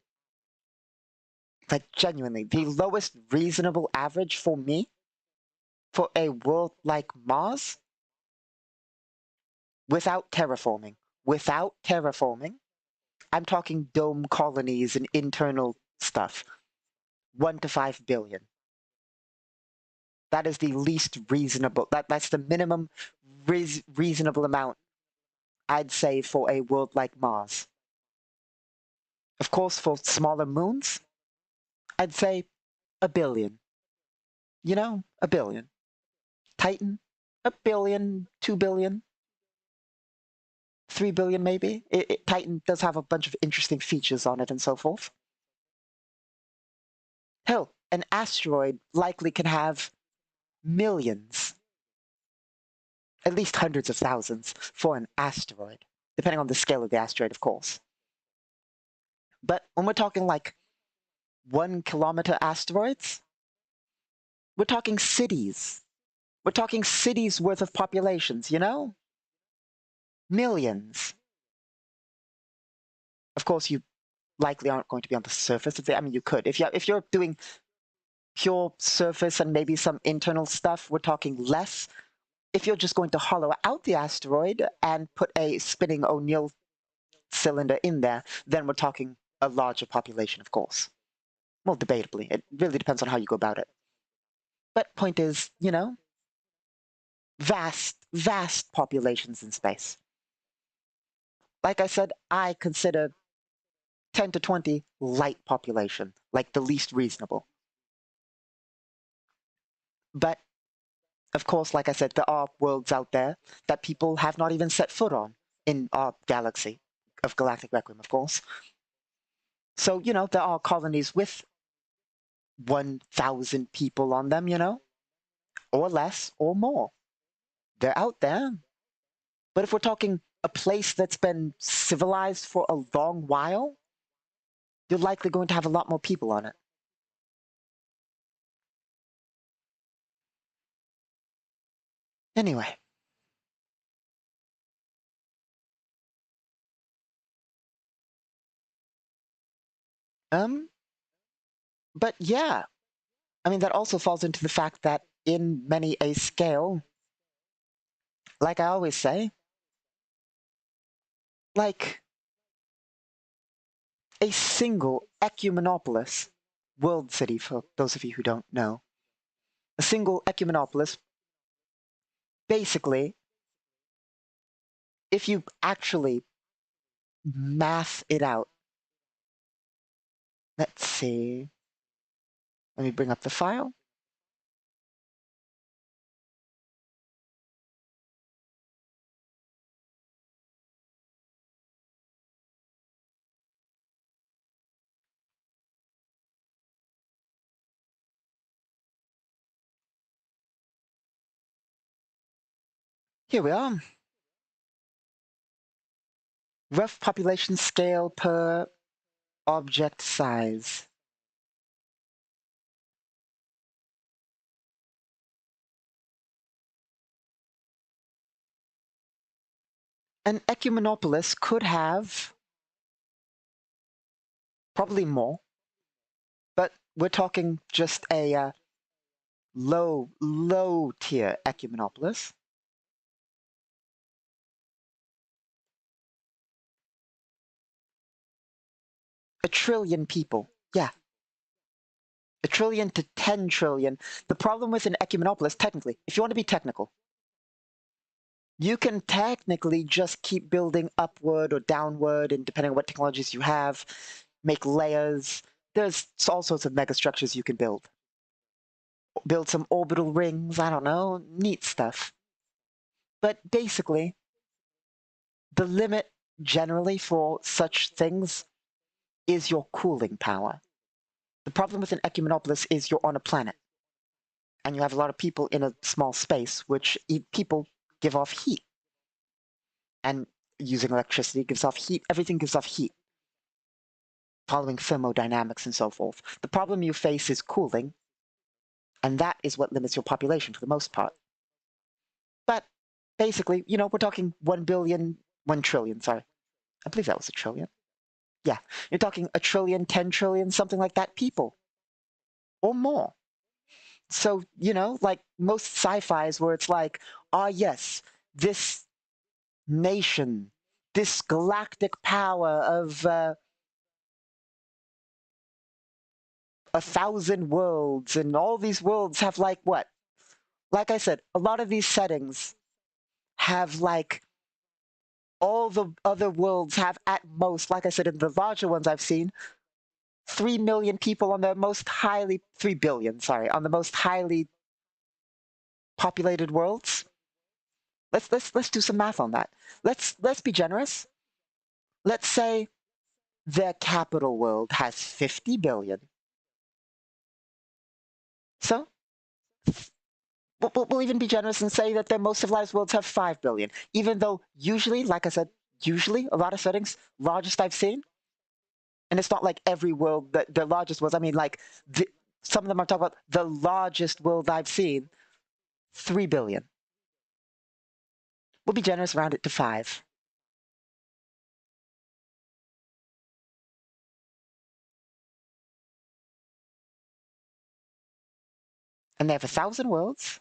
Like genuinely, the lowest reasonable average for me for a world like Mars without terraforming. Without terraforming, I'm talking dome colonies and internal stuff. 1 to 5 billion. That is the least reasonable. That's the minimum reasonable amount I'd say for a world like Mars. Of course, for smaller moons, I'd say a billion. You know, a billion. Titan, a billion, 2 billion, 3 billion maybe. Titan does have a bunch of interesting features on it and so forth. Hell, an asteroid likely can have millions, at least hundreds of thousands for an asteroid, depending on the scale of the asteroid, of course. But when we're talking like 1 kilometer asteroids, we're talking cities. We're talking cities worth of populations, you know? Millions. Of course, you likely aren't going to be on the surface of the. I mean, you could if you're doing pure surface and maybe some internal stuff. We're talking less. If you're just going to hollow out the asteroid and put a spinning O'Neill cylinder in there, then we're talking a larger population, of course. Well, debatably, it really depends on how you go about it. But point is, you know, vast populations in space. Like I said, I consider 10 to 20 light population, like the least reasonable. But of course, like I said, there are worlds out there that people have not even set foot on in our galaxy of Galactic Requiem, of course. So, you know, there are colonies with 1,000 people on them, you know, or less or more. They're out there. But if we're talking a place that's been civilized for a long while, you're likely going to have a lot more people on it. Anyway. Um, but yeah, I mean, that also falls into the fact that in many a scale, like I always say, like a single ecumenopolis, world city for those of you who don't know, a single ecumenopolis, basically, if you actually math it out, let's see, let me bring up the file. Here we are. Rough population scale per object size. An ecumenopolis could have probably more, but we're talking just a low tier ecumenopolis. A trillion people. Yeah. A trillion to 10 trillion. The problem with an ecumenopolis, technically, if you want to be technical, you can technically just keep building upward or downward, and depending on what technologies you have, make layers. There's all sorts of megastructures you can build. Build some orbital rings, I don't know, neat stuff. But basically, the limit generally for such things is your cooling power. The problem with an ecumenopolis is you're on a planet, and you have a lot of people in a small space, which people give off heat. And using electricity gives off heat. Everything gives off heat, following thermodynamics and so forth. The problem you face is cooling, and that is what limits your population for the most part. But basically, you know, we're talking 1 billion, 1 trillion, sorry, I believe that was a trillion. Yeah, you're talking a trillion, 10 trillion, something like that people or more. So, like most sci-fis where it's like, ah, yes, this nation, this galactic power of 1,000 worlds, and all these worlds have like what? Like I said, a lot of these settings have like all the other worlds have at most, like I said, in the larger ones I've seen, 3 million people on the most highly, 3 billion, sorry, on the most highly populated worlds. Let's do some math on that. Let's be generous. Let's say their capital world has 50 billion. So we'll even be generous and say that their most civilized worlds have 5 billion, even though usually, like I said, usually a lot of settings, largest I've seen, and it's not like every world that the largest was. I mean, like some of them are talking about the largest world I've seen, 3 billion. We'll be generous, round it to 5. And they have 1,000 worlds.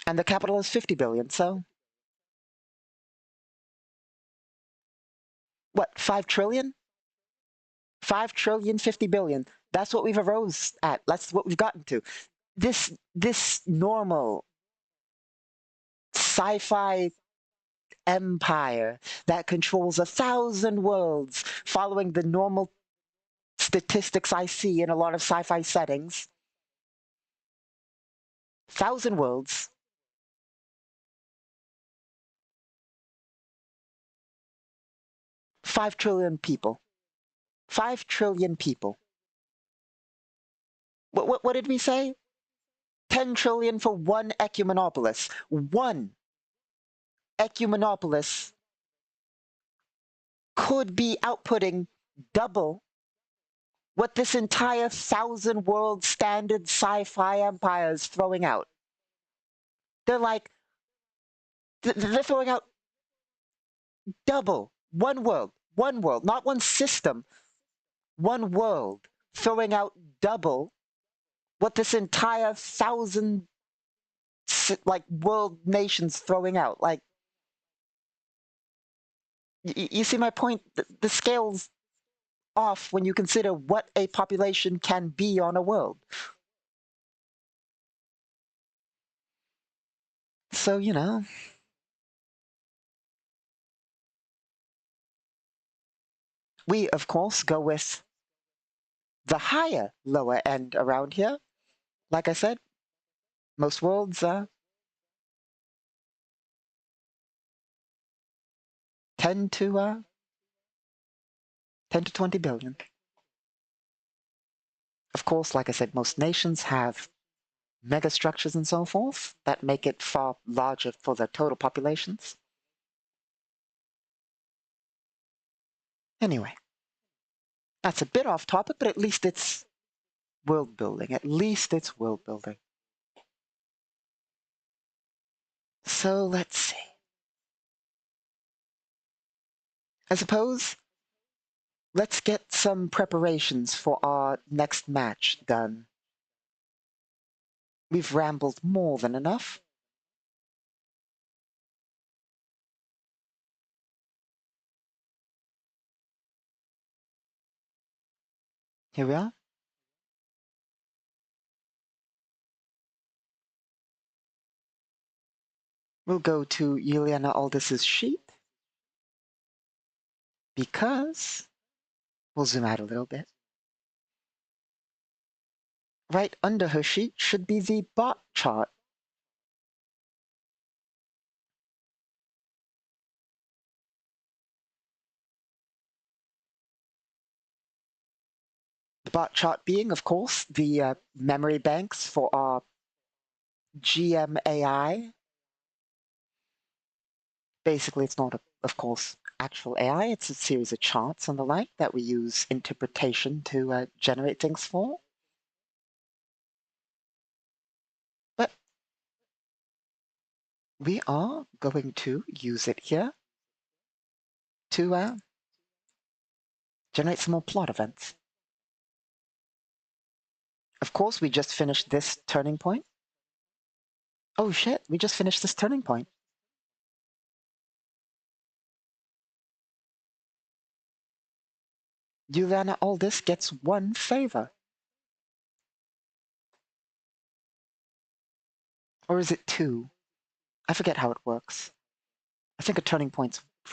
And the capital is 50 billion. So what, 5 trillion? 5 trillion, 50 billion. That's what we've arose at. That's what we've gotten to. This normal sci-fi empire that controls 1,000 worlds, following the normal statistics I see in a lot of sci-fi settings. 1,000 worlds. 5 trillion people. 5 trillion people. What did we say? 10 trillion for one ecumenopolis. One ecumenopolis could be outputting double what this entire 1,000 world standard sci-fi empire is throwing out. They're like, they're throwing out double. One world, not one system, one world, throwing out double what this entire 1,000 like world nations throwing out. Like, you see my point? The scale's off when you consider what a population can be on a world. So, we, of course, go with the higher lower end around here. Like I said, most worlds 10 to 10 to 20 billion. Of course, like I said, most nations have megastructures and so forth that make it far larger for their total populations. Anyway, that's a bit off topic, but at least it's world building. At least it's world building. So let's see. I suppose let's get some preparations for our next match done. We've rambled more than enough. Here we are. We'll go to Juliana Aldis's sheet because we'll zoom out a little bit. Right under her sheet should be the bot chart. The bot chart being, of course, the memory banks for our GMAI. Basically, it's not, of course, actual AI. It's a series of charts and the like that we use interpretation to generate things for. But we are going to use it here to generate some more plot events. Of course, we just finished this turning point. Oh shit, we just finished this turning point. Juliana Aldis gets 1 favor. Or is it 2? I forget how it works. I think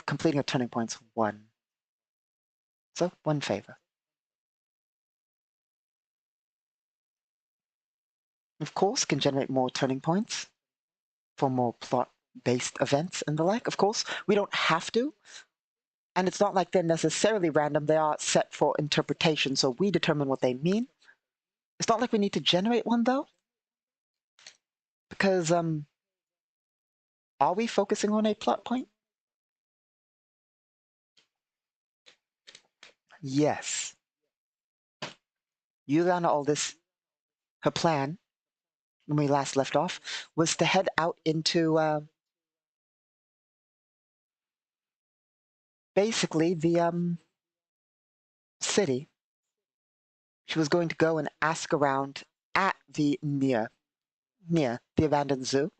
completing a turning point's 1. So 1 favor. Of course, can generate more turning points for more plot-based events and the like. Of course, we don't have to. And it's not like they're necessarily random. They are set for interpretation, so we determine what they mean. It's not like we need to generate one, though. Because, are we focusing on a plot point? Yes. Juliana Aldis, her plan, when we last left off, was to head out into basically the city. She was going to go and ask around at the near the abandoned zoo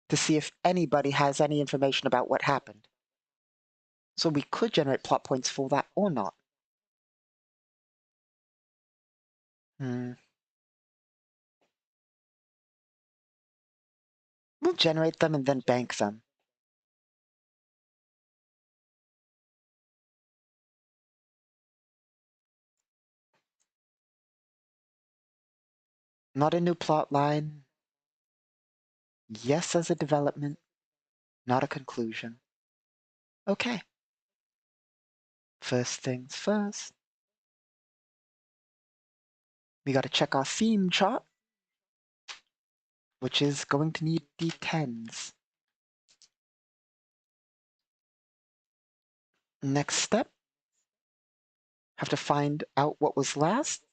to see if anybody has any information about what happened. So we could generate plot points for that or not. We'll generate them and then bank them. Not a new plot line. Yes as a development, not a conclusion. Okay. First things first. We gotta check our theme chart, which is going to need D10s. Next step, have to find out what was last.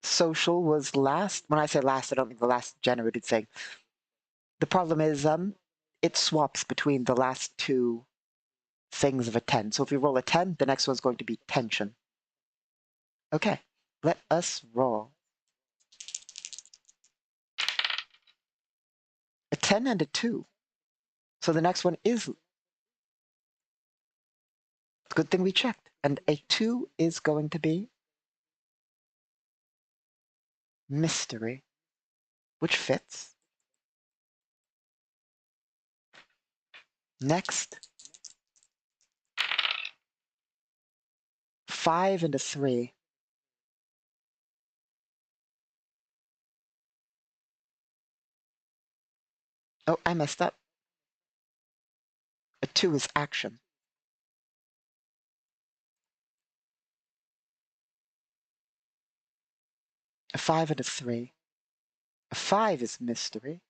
Social was last. When I say last, I don't mean the last generated thing. The problem is it swaps between the last 2 things of a 10. So if we roll a 10, the next one's going to be tension. Okay, let us roll. A 10 and a 2. So the next one is... Good thing we checked. And a 2 is going to be... mystery, which fits. Next, 5 and a 3. Oh, I messed up. A 2 is action. A 5 and a 3. A 5 is mystery.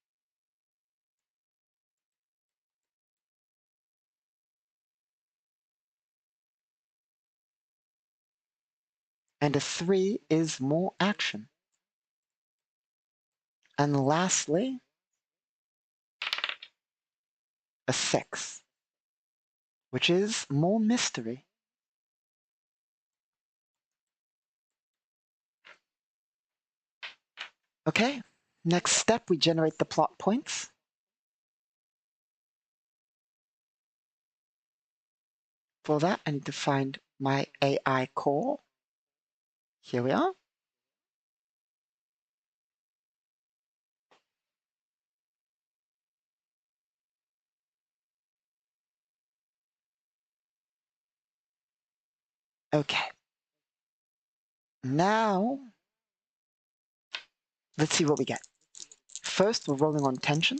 And a 3 is more action. And lastly, a 6, which is more mystery. Okay, next step, we generate the plot points. For that, I need to find my AI core. Here we are. Okay. Now, let's see what we get. First, we're rolling on tension.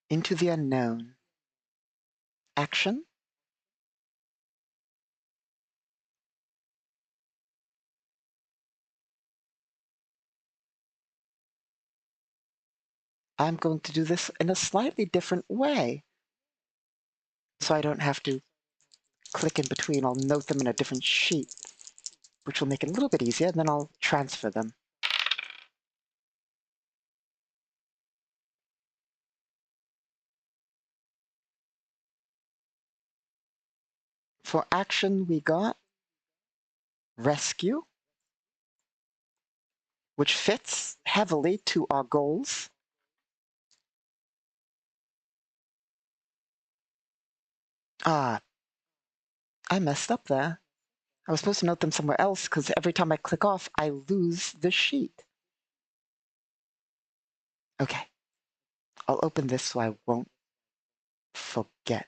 Into the unknown. Action. I'm going to do this in a slightly different way. So I don't have to click in between. I'll note them in a different sheet, which will make it a little bit easier, and then I'll transfer them. For action, we got rescue, which fits heavily to our goals. Ah, I messed up there. I was supposed to note them somewhere else because every time I click off, I lose the sheet. Okay, I'll open this so I won't forget.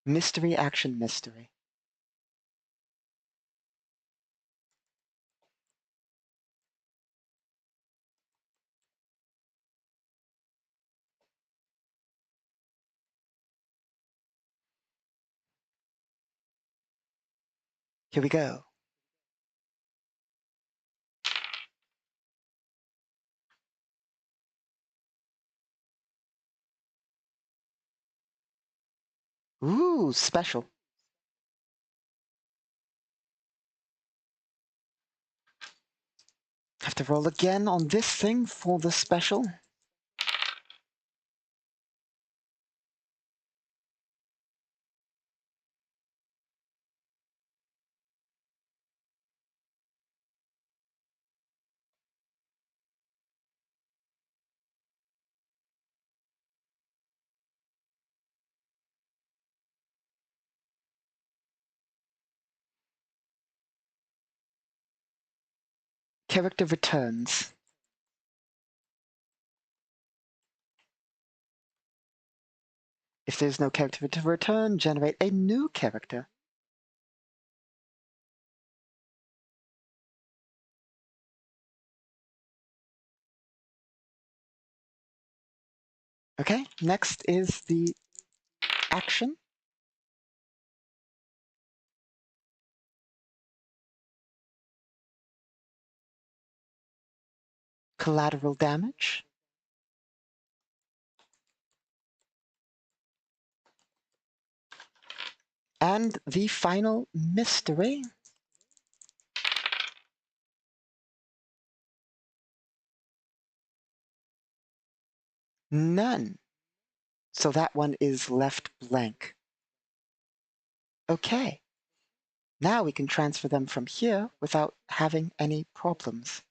Mystery, action, mystery. Here we go. Ooh, special. Have to roll again on this thing for the special. Character returns. If there's no character to return, generate a new character. Okay, next is the action. Collateral damage. And the final mystery. None. So that one is left blank. Okay. Now we can transfer them from here without having any problems.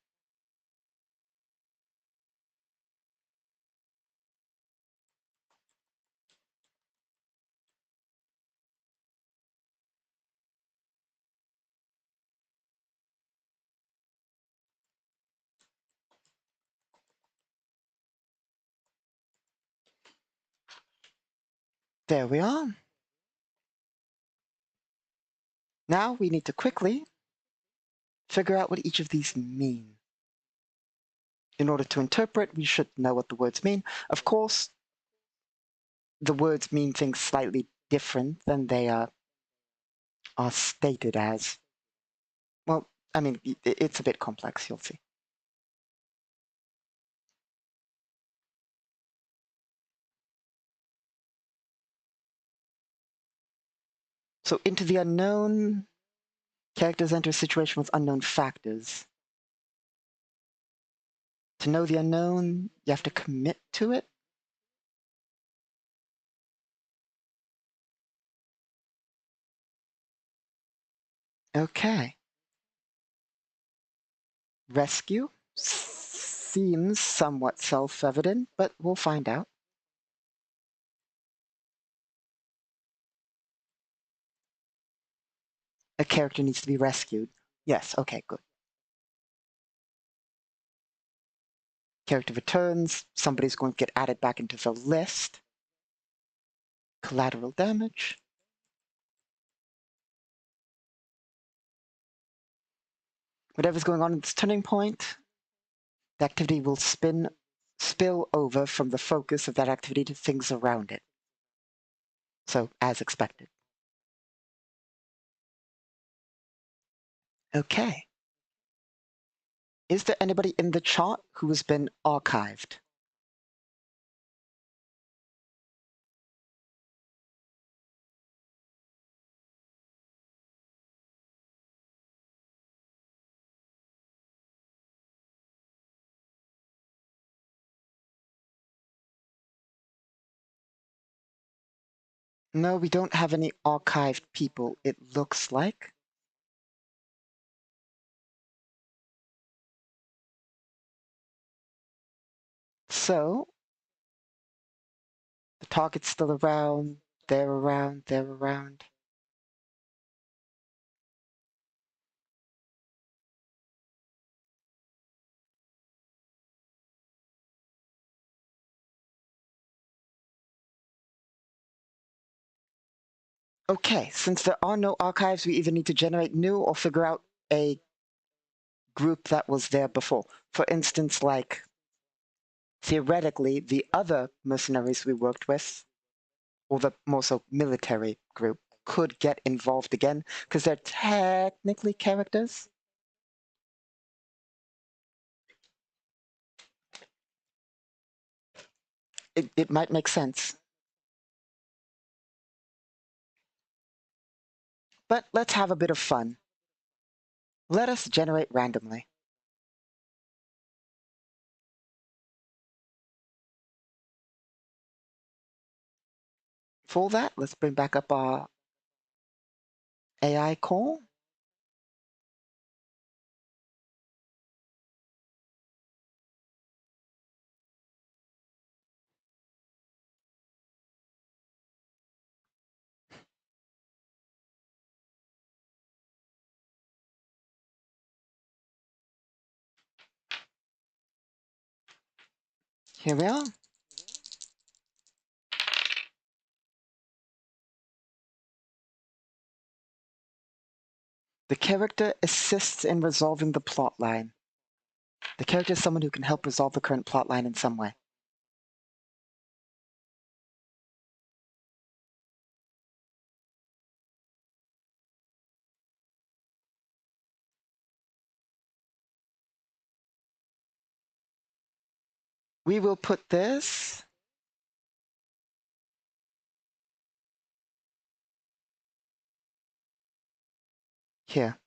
There we are. Now we need to quickly figure out what each of these mean. In order to interpret, we should know what the words mean. Of course, the words mean things slightly different than they are stated as. Well, I mean, it's a bit complex, you'll see. So into the unknown, characters enter a situation with unknown factors. To know the unknown, you have to commit to it. Okay. Rescue seems somewhat self-evident, but we'll find out. A character needs to be rescued. Yes, okay, good. Character returns, somebody's going to get added back into the list. Collateral damage. Whatever's going on at this turning point, the activity will spill over from the focus of that activity to things around it. So, as expected. Okay. Is there anybody in the chart who has been archived? No, we don't have any archived people, it looks like. So, the target's still around, they're around, they're around. Okay, since there are no archives, we either need to generate new or figure out a group that was there before. For instance, like, theoretically, the other mercenaries we worked with, or the more so military group, could get involved again, because they're technically characters. It might make sense. But let's have a bit of fun. Let us generate randomly. For that, let's bring back up our AI call. Here we are. The character assists in resolving the plot line. The character is someone who can help resolve the current plot line in some way. We will put this here.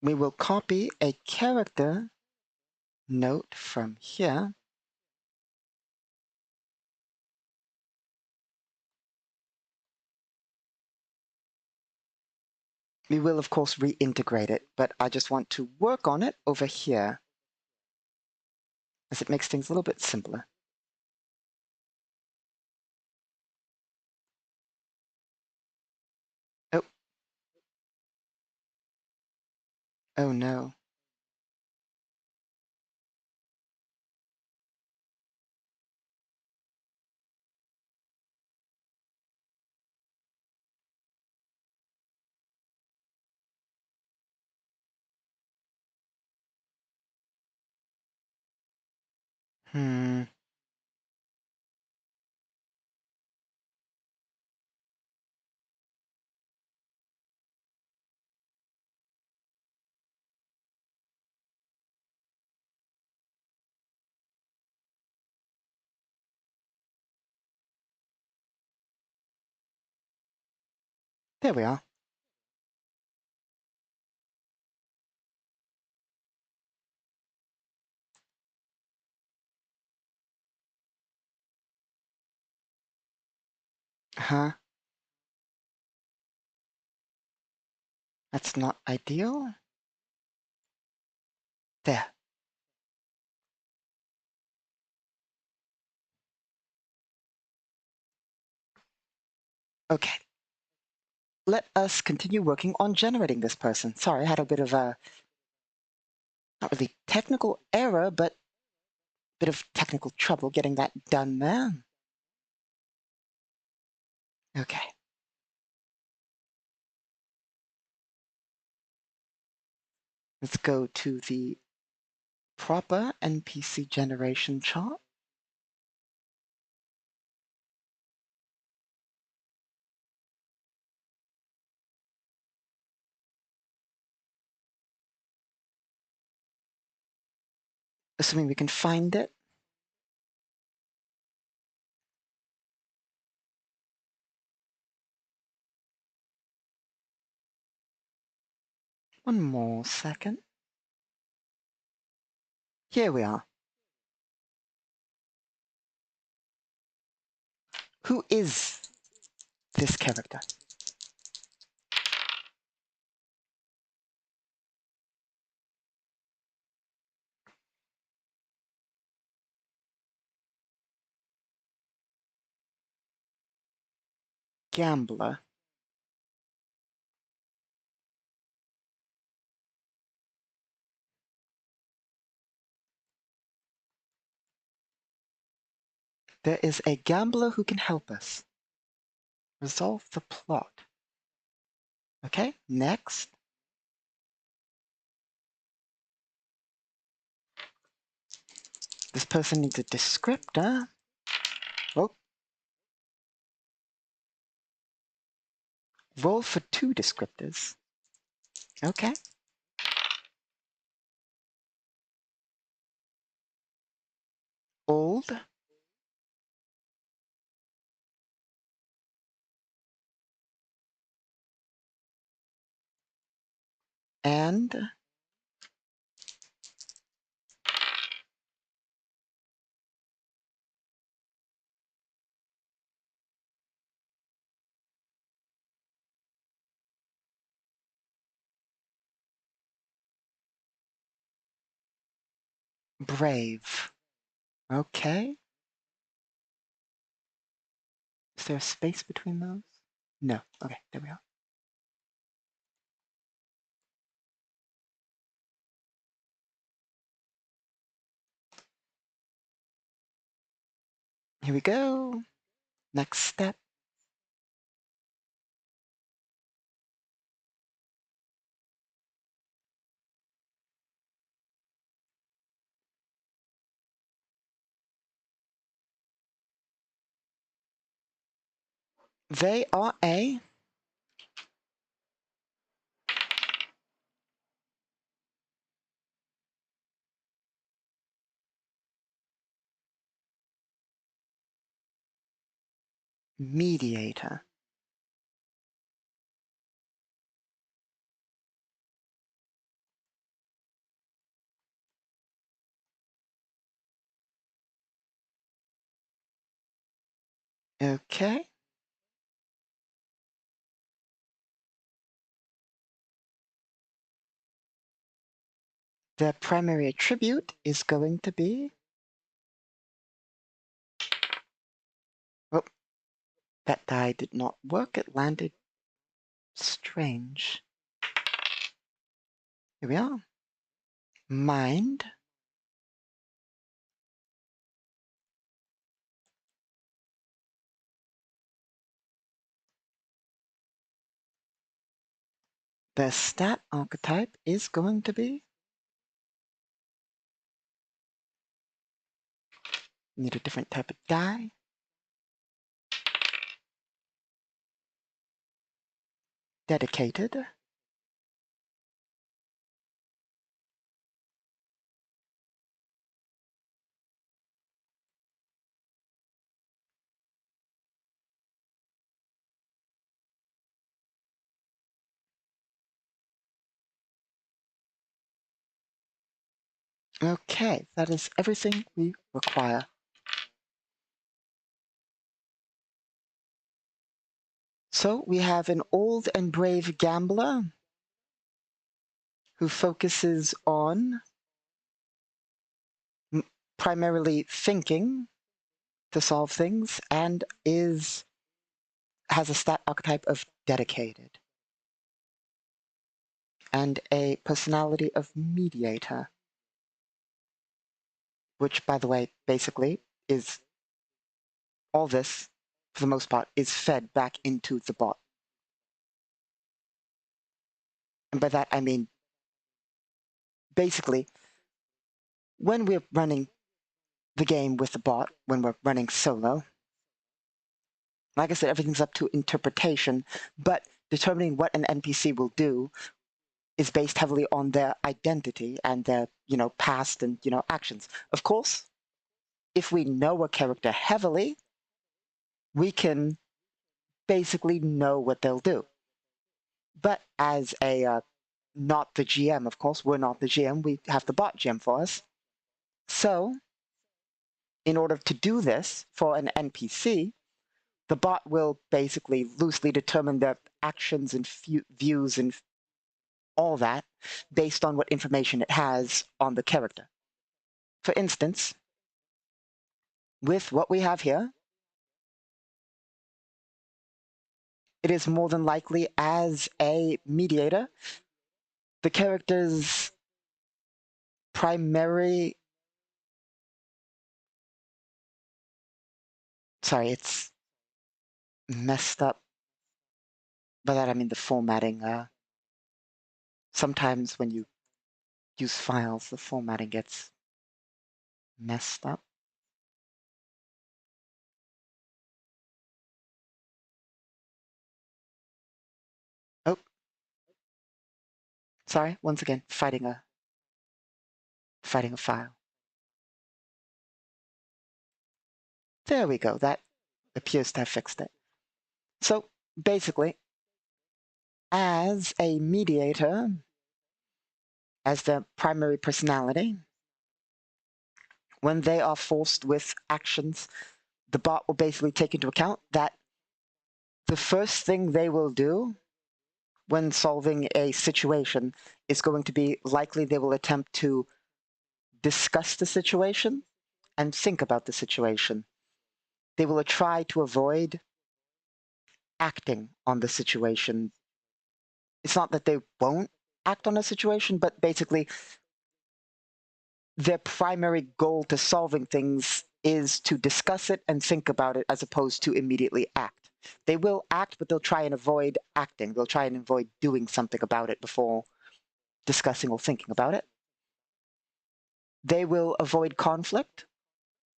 We will copy a character note from here. We will, of course, reintegrate it, but I just want to work on it over here, as it makes things a little bit simpler. Oh. Oh no. Hmm. There we are. Huh? That's not ideal. There. Okay. Let us continue working on generating this person. Sorry, I had a bit of a, not really technical error, but a bit of technical trouble getting that done there. Okay. Let's go to the proper NPC generation chart. assuming we can find it. One more second. Here we are. Who is this character? Gambler. There is a gambler who can help us resolve the plot. Okay, next. This person needs a descriptor. Oh. Roll for 2 descriptors. Okay. Old. And brave. Okay. Is there a space between those? No. Okay, there we are. Here we go. Next step. They are a mediator. Okay. Their primary attribute is going to be... Oh, that die did not work. It landed strange. Here we are. Mind. Their stat archetype is going to be... Need a different type of die. Dedicated. Okay, that is everything we require. So we have an old and brave gambler who focuses on primarily thinking to solve things and has a stat archetype of dedicated and a personality of mediator, which, by the way, basically is all this, for the most part, is fed back into the bot. And by that, I mean, basically, when we're running the game with the bot, when we're running solo, like I said, everything's up to interpretation, but determining what an NPC will do is based heavily on their identity and their, past and, actions. Of course, if we know a character heavily, we can basically know what they'll do. But as a not the GM, of course, we're not the GM, we have the bot GM for us. So, in order to do this for an NPC, the bot will basically loosely determine their actions and views and all that based on what information it has on the character. For instance, with what we have here, it is more than likely as a mediator, the character's primary... Sorry, it's messed up. By that I mean the formatting. Sometimes when you use files, the formatting gets messed up. Oh, sorry. Once again, fighting a file. There we go. That appears to have fixed it. So basically, as a mediator, as the primary personality, when they are forced with actions, the bot will basically take into account that the first thing they will do when solving a situation is going to be likely they will attempt to discuss the situation and think about the situation. They will try to avoid acting on the situation. It's not that they won't act on a situation, but basically their primary goal to solving things is to discuss it and think about it as opposed to immediately act. They will act, but they'll try and avoid acting. They'll try and avoid doing something about it before discussing or thinking about it. They will avoid conflict,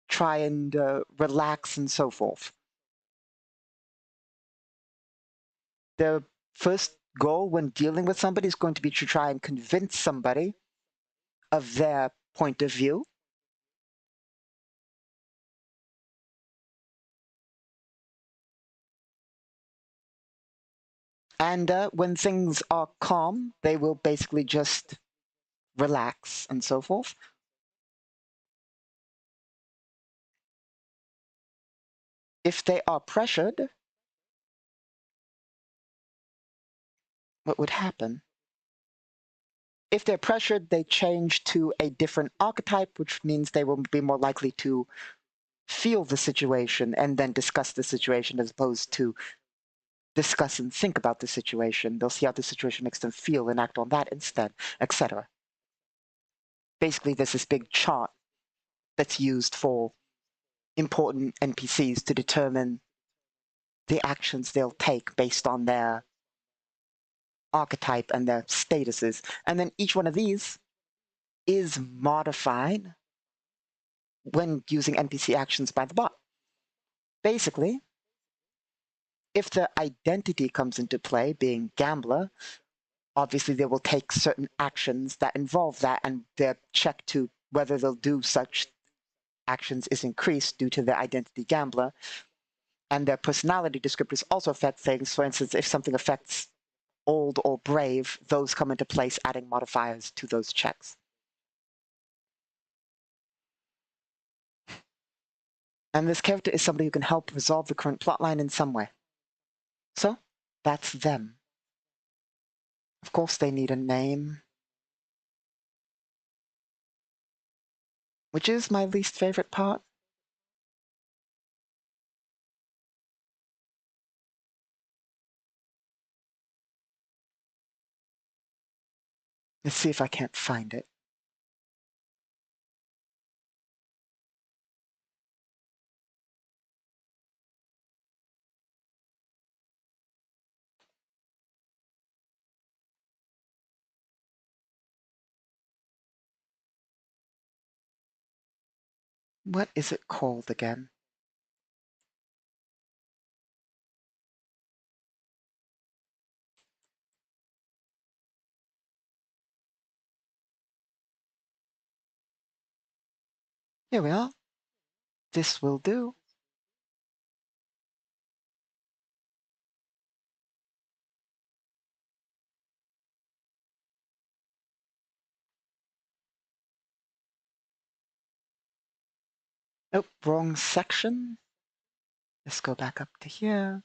try and relax and so forth. Their first goal when dealing with somebody is going to be to try and convince somebody of their point of view. And when things are calm, they will basically just relax and so forth. If they are pressured, what would happen? If they're pressured, they change to a different archetype, which means they will be more likely to feel the situation and then discuss the situation as opposed to discuss and think about the situation. They'll see how the situation makes them feel and act on that instead, etc. Basically, there's this big chart that's used for important NPCs to determine the actions they'll take based on their archetype and their statuses. And then each one of these is modified when using NPC actions by the bot. Basically, if the identity comes into play, being gambler, obviously they will take certain actions that involve that, and their check to whether they'll do such actions is increased due to their identity gambler. And their personality descriptors also affect things. For instance, if something affects old or brave, those come into place, adding modifiers to those checks. And this character is somebody who can help resolve the current plotline in some way. So, that's them. Of course, they need a name, which is my least favorite part. Let's see if I can't find it. What is it called again? Here we are. This will do. Nope, wrong section. Let's go back up to here.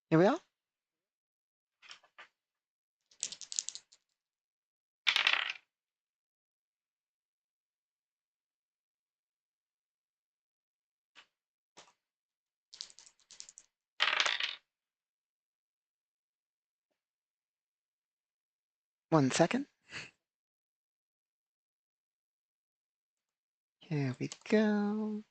Here we are. One second. Here we go.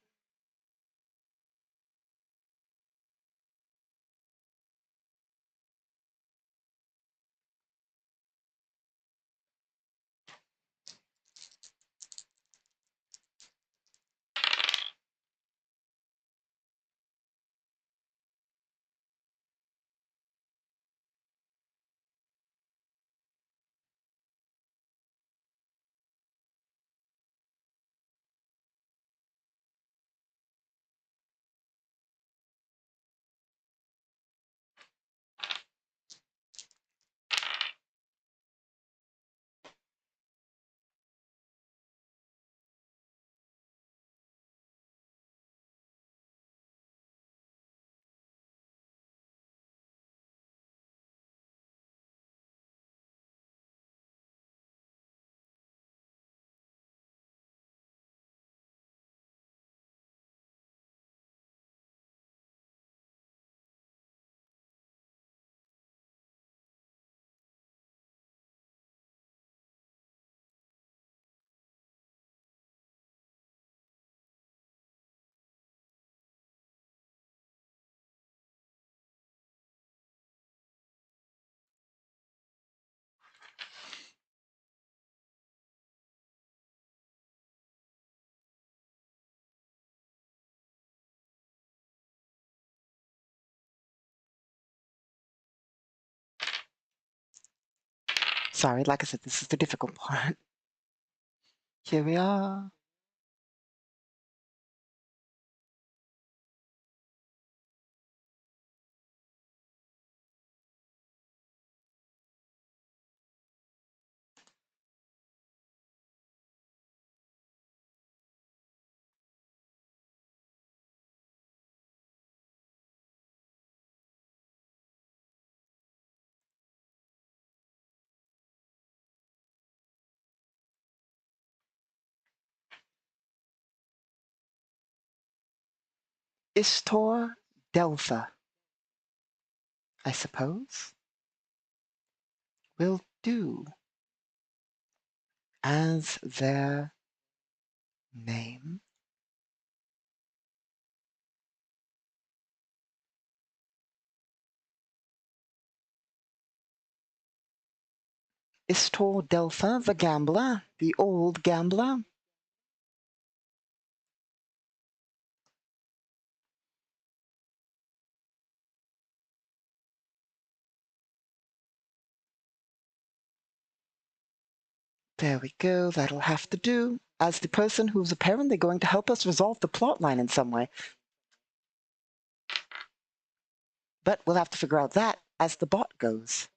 Sorry, like I said, this is the difficult part. Here we are. Istor Delta, I suppose, will do as their name. Istor Delta, the gambler, the old gambler. There we go, that'll have to do. As the person who's apparently going to help us resolve the plot line in some way. But we'll have to figure out that as the bot goes.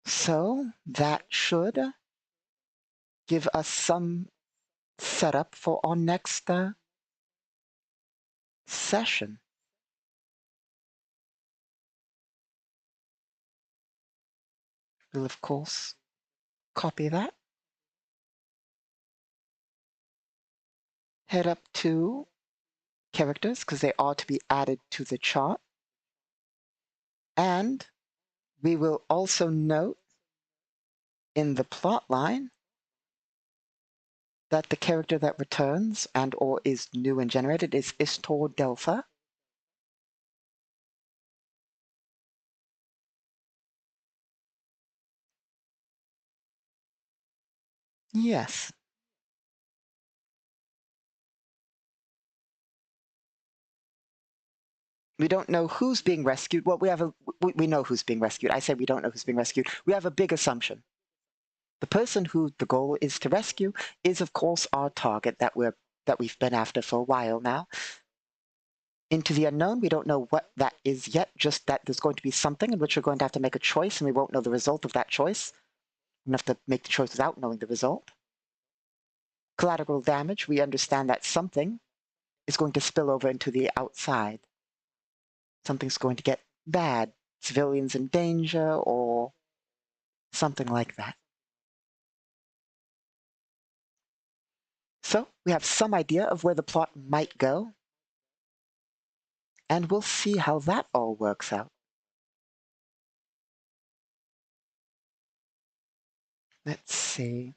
So that should give us some setup for our next session. We'll, of course, copy that. Head up to characters, because they are to be added to the chart. And we will also note in the plot line that the character that returns and or is new and generated is Istor Delta. Yes. We don't know who's being rescued. Well, we know who's being rescued. I say we don't know who's being rescued. We have a big assumption. The person who the goal is to rescue is, of course, our target that we've been after for a while now. Into the unknown, we don't know what that is yet, just that there's going to be something in which we're going to have to make a choice, and we won't know the result of that choice. We have to make the choice without knowing the result. Collateral damage, we understand that something is going to spill over into the outside. Something's going to get bad. Civilians in danger, or something like that. So we have some idea of where the plot might go, and we'll see how that all works out. Let's see.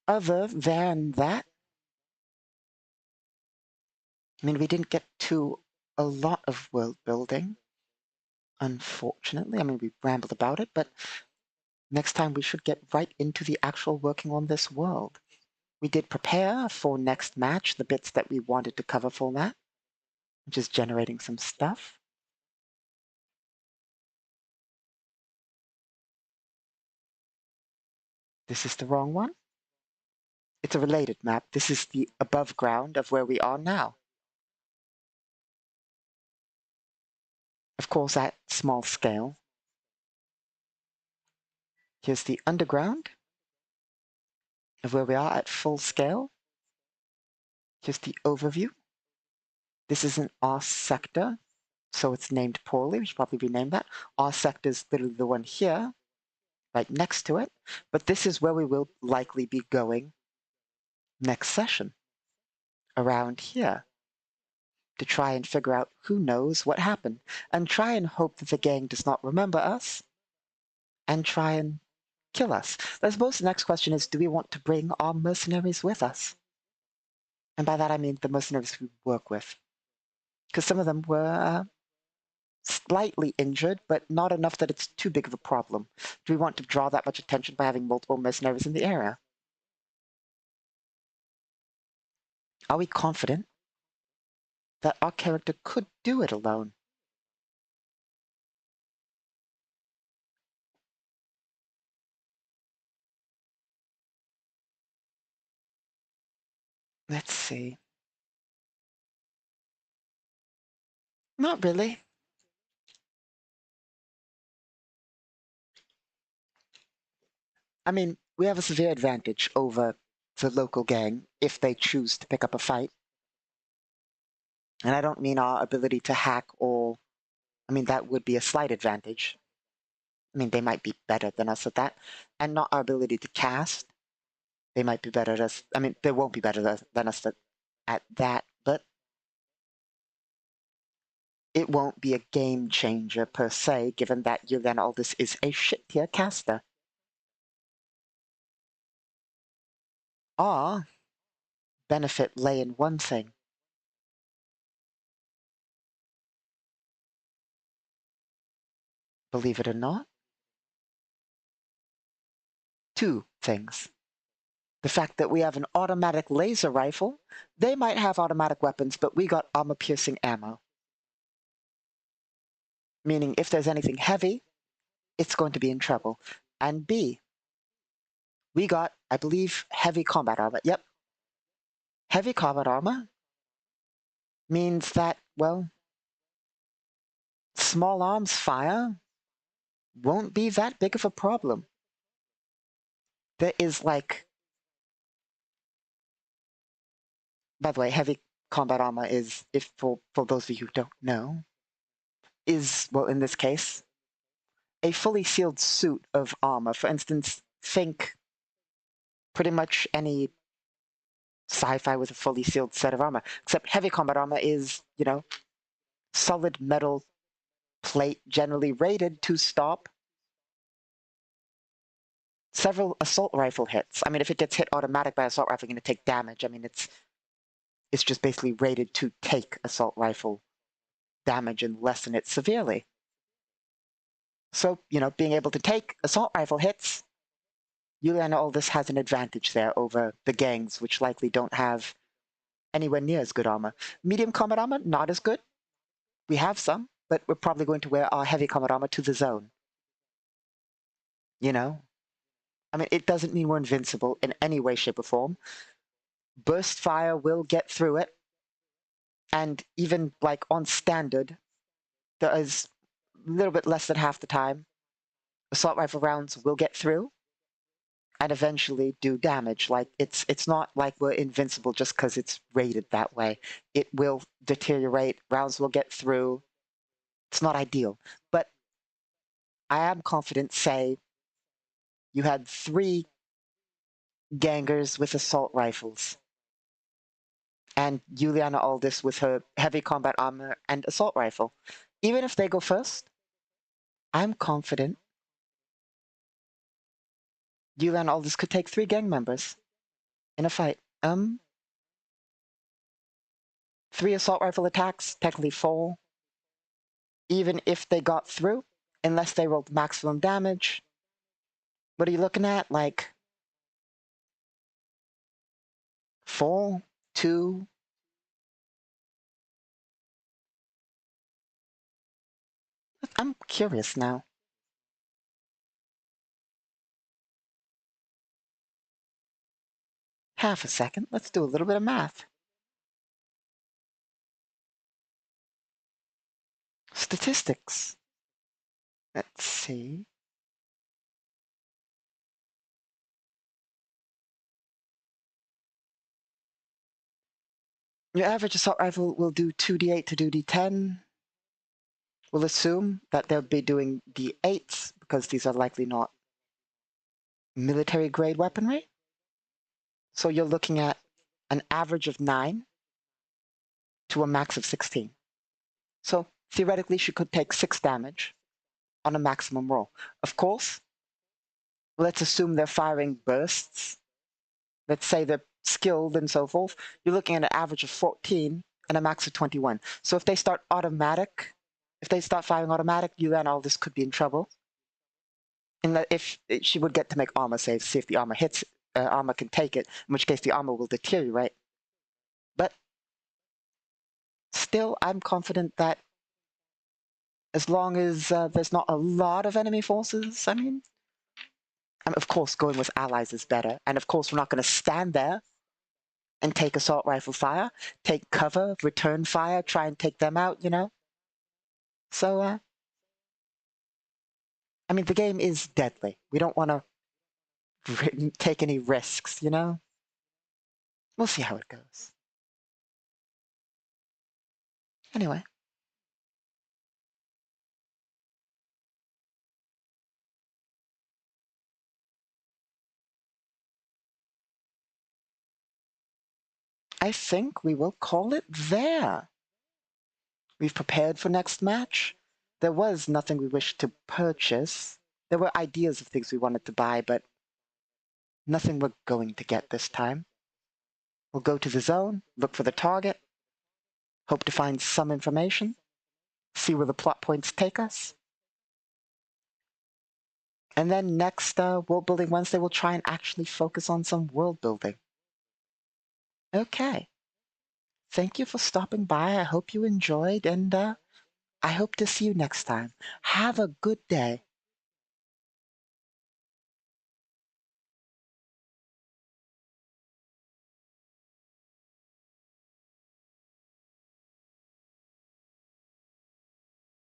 Other than that, I mean, we didn't get to a lot of world building, unfortunately. I mean, we rambled about it, but next time we should get right into the actual working on this world. We did prepare for next match the bits that we wanted to cover for that, which is generating some stuff. This is the wrong one. It's a related map. This is the above ground of where we are now. Of course, at small scale. Here's the underground of where we are at full scale. Here's the overview. This is an R sector, so it's named poorly. We should probably rename that. R sector is literally the one here, right next to it. But this is where we will likely be going next session, around here, to try and figure out who knows what happened, and try and hope that the gang does not remember us, and try and kill us. I suppose the next question is, do we want to bring our mercenaries with us? And by that I mean the mercenaries we work with. Because some of them were slightly injured, but not enough that it's too big of a problem. Do we want to draw that much attention by having multiple mercenaries in the area? Are we confident that our character could do it alone? Let's see. Not really. I mean, we have a severe advantage over the local gang if they choose to pick up a fight. And I don't mean our ability to hack or, I mean, that would be a slight advantage. I mean, they might be better than us at that. And not our ability to cast. They might be better at us. I mean, they won't be better than us at that, but it won't be a game changer per se, given that Julian Aldous is a shit tier caster. Our benefit lay in one thing. Believe it or not. Two things. The fact that we have an automatic laser rifle. They might have automatic weapons, but we got armor-piercing ammo. Meaning if there's anything heavy, it's going to be in trouble. And B, we got, I believe, heavy combat armor. Yep. Heavy combat armor means that, well, small arms fire won't be that big of a problem. There is like, by the way, heavy combat armor is, if for those of you who don't know, is, well, in this case, a fully sealed suit of armor. For instance, think pretty much any sci-fi with a fully sealed set of armor, except heavy combat armor is, you know, solid metal plate generally rated to stop several assault rifle hits. I mean, if it gets hit automatic by assault rifle, you're going to take damage. I mean, it's It's just basically rated to take assault rifle damage and lessen it severely. So, being able to take assault rifle hits, Juliana Aldous has an advantage there over the gangs, which likely don't have anywhere near as good armor. Medium combat armor, not as good. We have some, but we're probably going to wear our heavy combat armor to the zone. I mean, it doesn't mean we're invincible in any way, shape, or form. Burst fire will get through it. And even like on standard, there is a little bit less than half the time assault rifle rounds will get through and eventually do damage. Like it's not like we're invincible just because it's rated that way. It will deteriorate, rounds will get through. It's not ideal. But I am confident, say, you had 3 gangers with assault rifles and Juliana Aldous with her heavy combat armor and assault rifle. Even if they go first, I'm confident Juliana Aldous could take 3 gang members in a fight. 3 assault rifle attacks, technically 4. Even if they got through, unless they rolled maximum damage, what are you looking at? Like 4, 2. I'm curious now. Half a second. Let's do a little bit of math. Statistics. Let's see. Your average assault rifle will do 2d8 to 2d10. We'll assume that they'll be doing d8s because these are likely not military grade weaponry. So you're looking at an average of 9 to a max of 16. So theoretically, she could take 6 damage on a maximum roll. Of course, let's assume they're firing bursts. Let's say they're skilled and so forth. You're looking at an average of 14 and a max of 21. So if they start firing automatic, you and all this could be in trouble. And if she would get to make armor saves, see if the armor hits, armor can take it, in which case the armor will deteriorate. But still, I'm confident that as long as there's not a lot of enemy forces, I mean, of course, going with allies is better. And of course, we're not going to stand there and take assault rifle fire, take cover, return fire, try and take them out, So, I mean, the game is deadly. We don't want to take any risks, We'll see how it goes. Anyway. I think we will call it there. We've prepared for next match. There was nothing we wished to purchase. There were ideas of things we wanted to buy, but nothing we're going to get this time. We'll go to the zone, look for the target, hope to find some information, see where the plot points take us. And then next Worldbuilding Wednesday, we'll try and actually focus on some world building. Okay. Thank you for stopping by. I hope you enjoyed, and I hope to see you next time. Have a good day.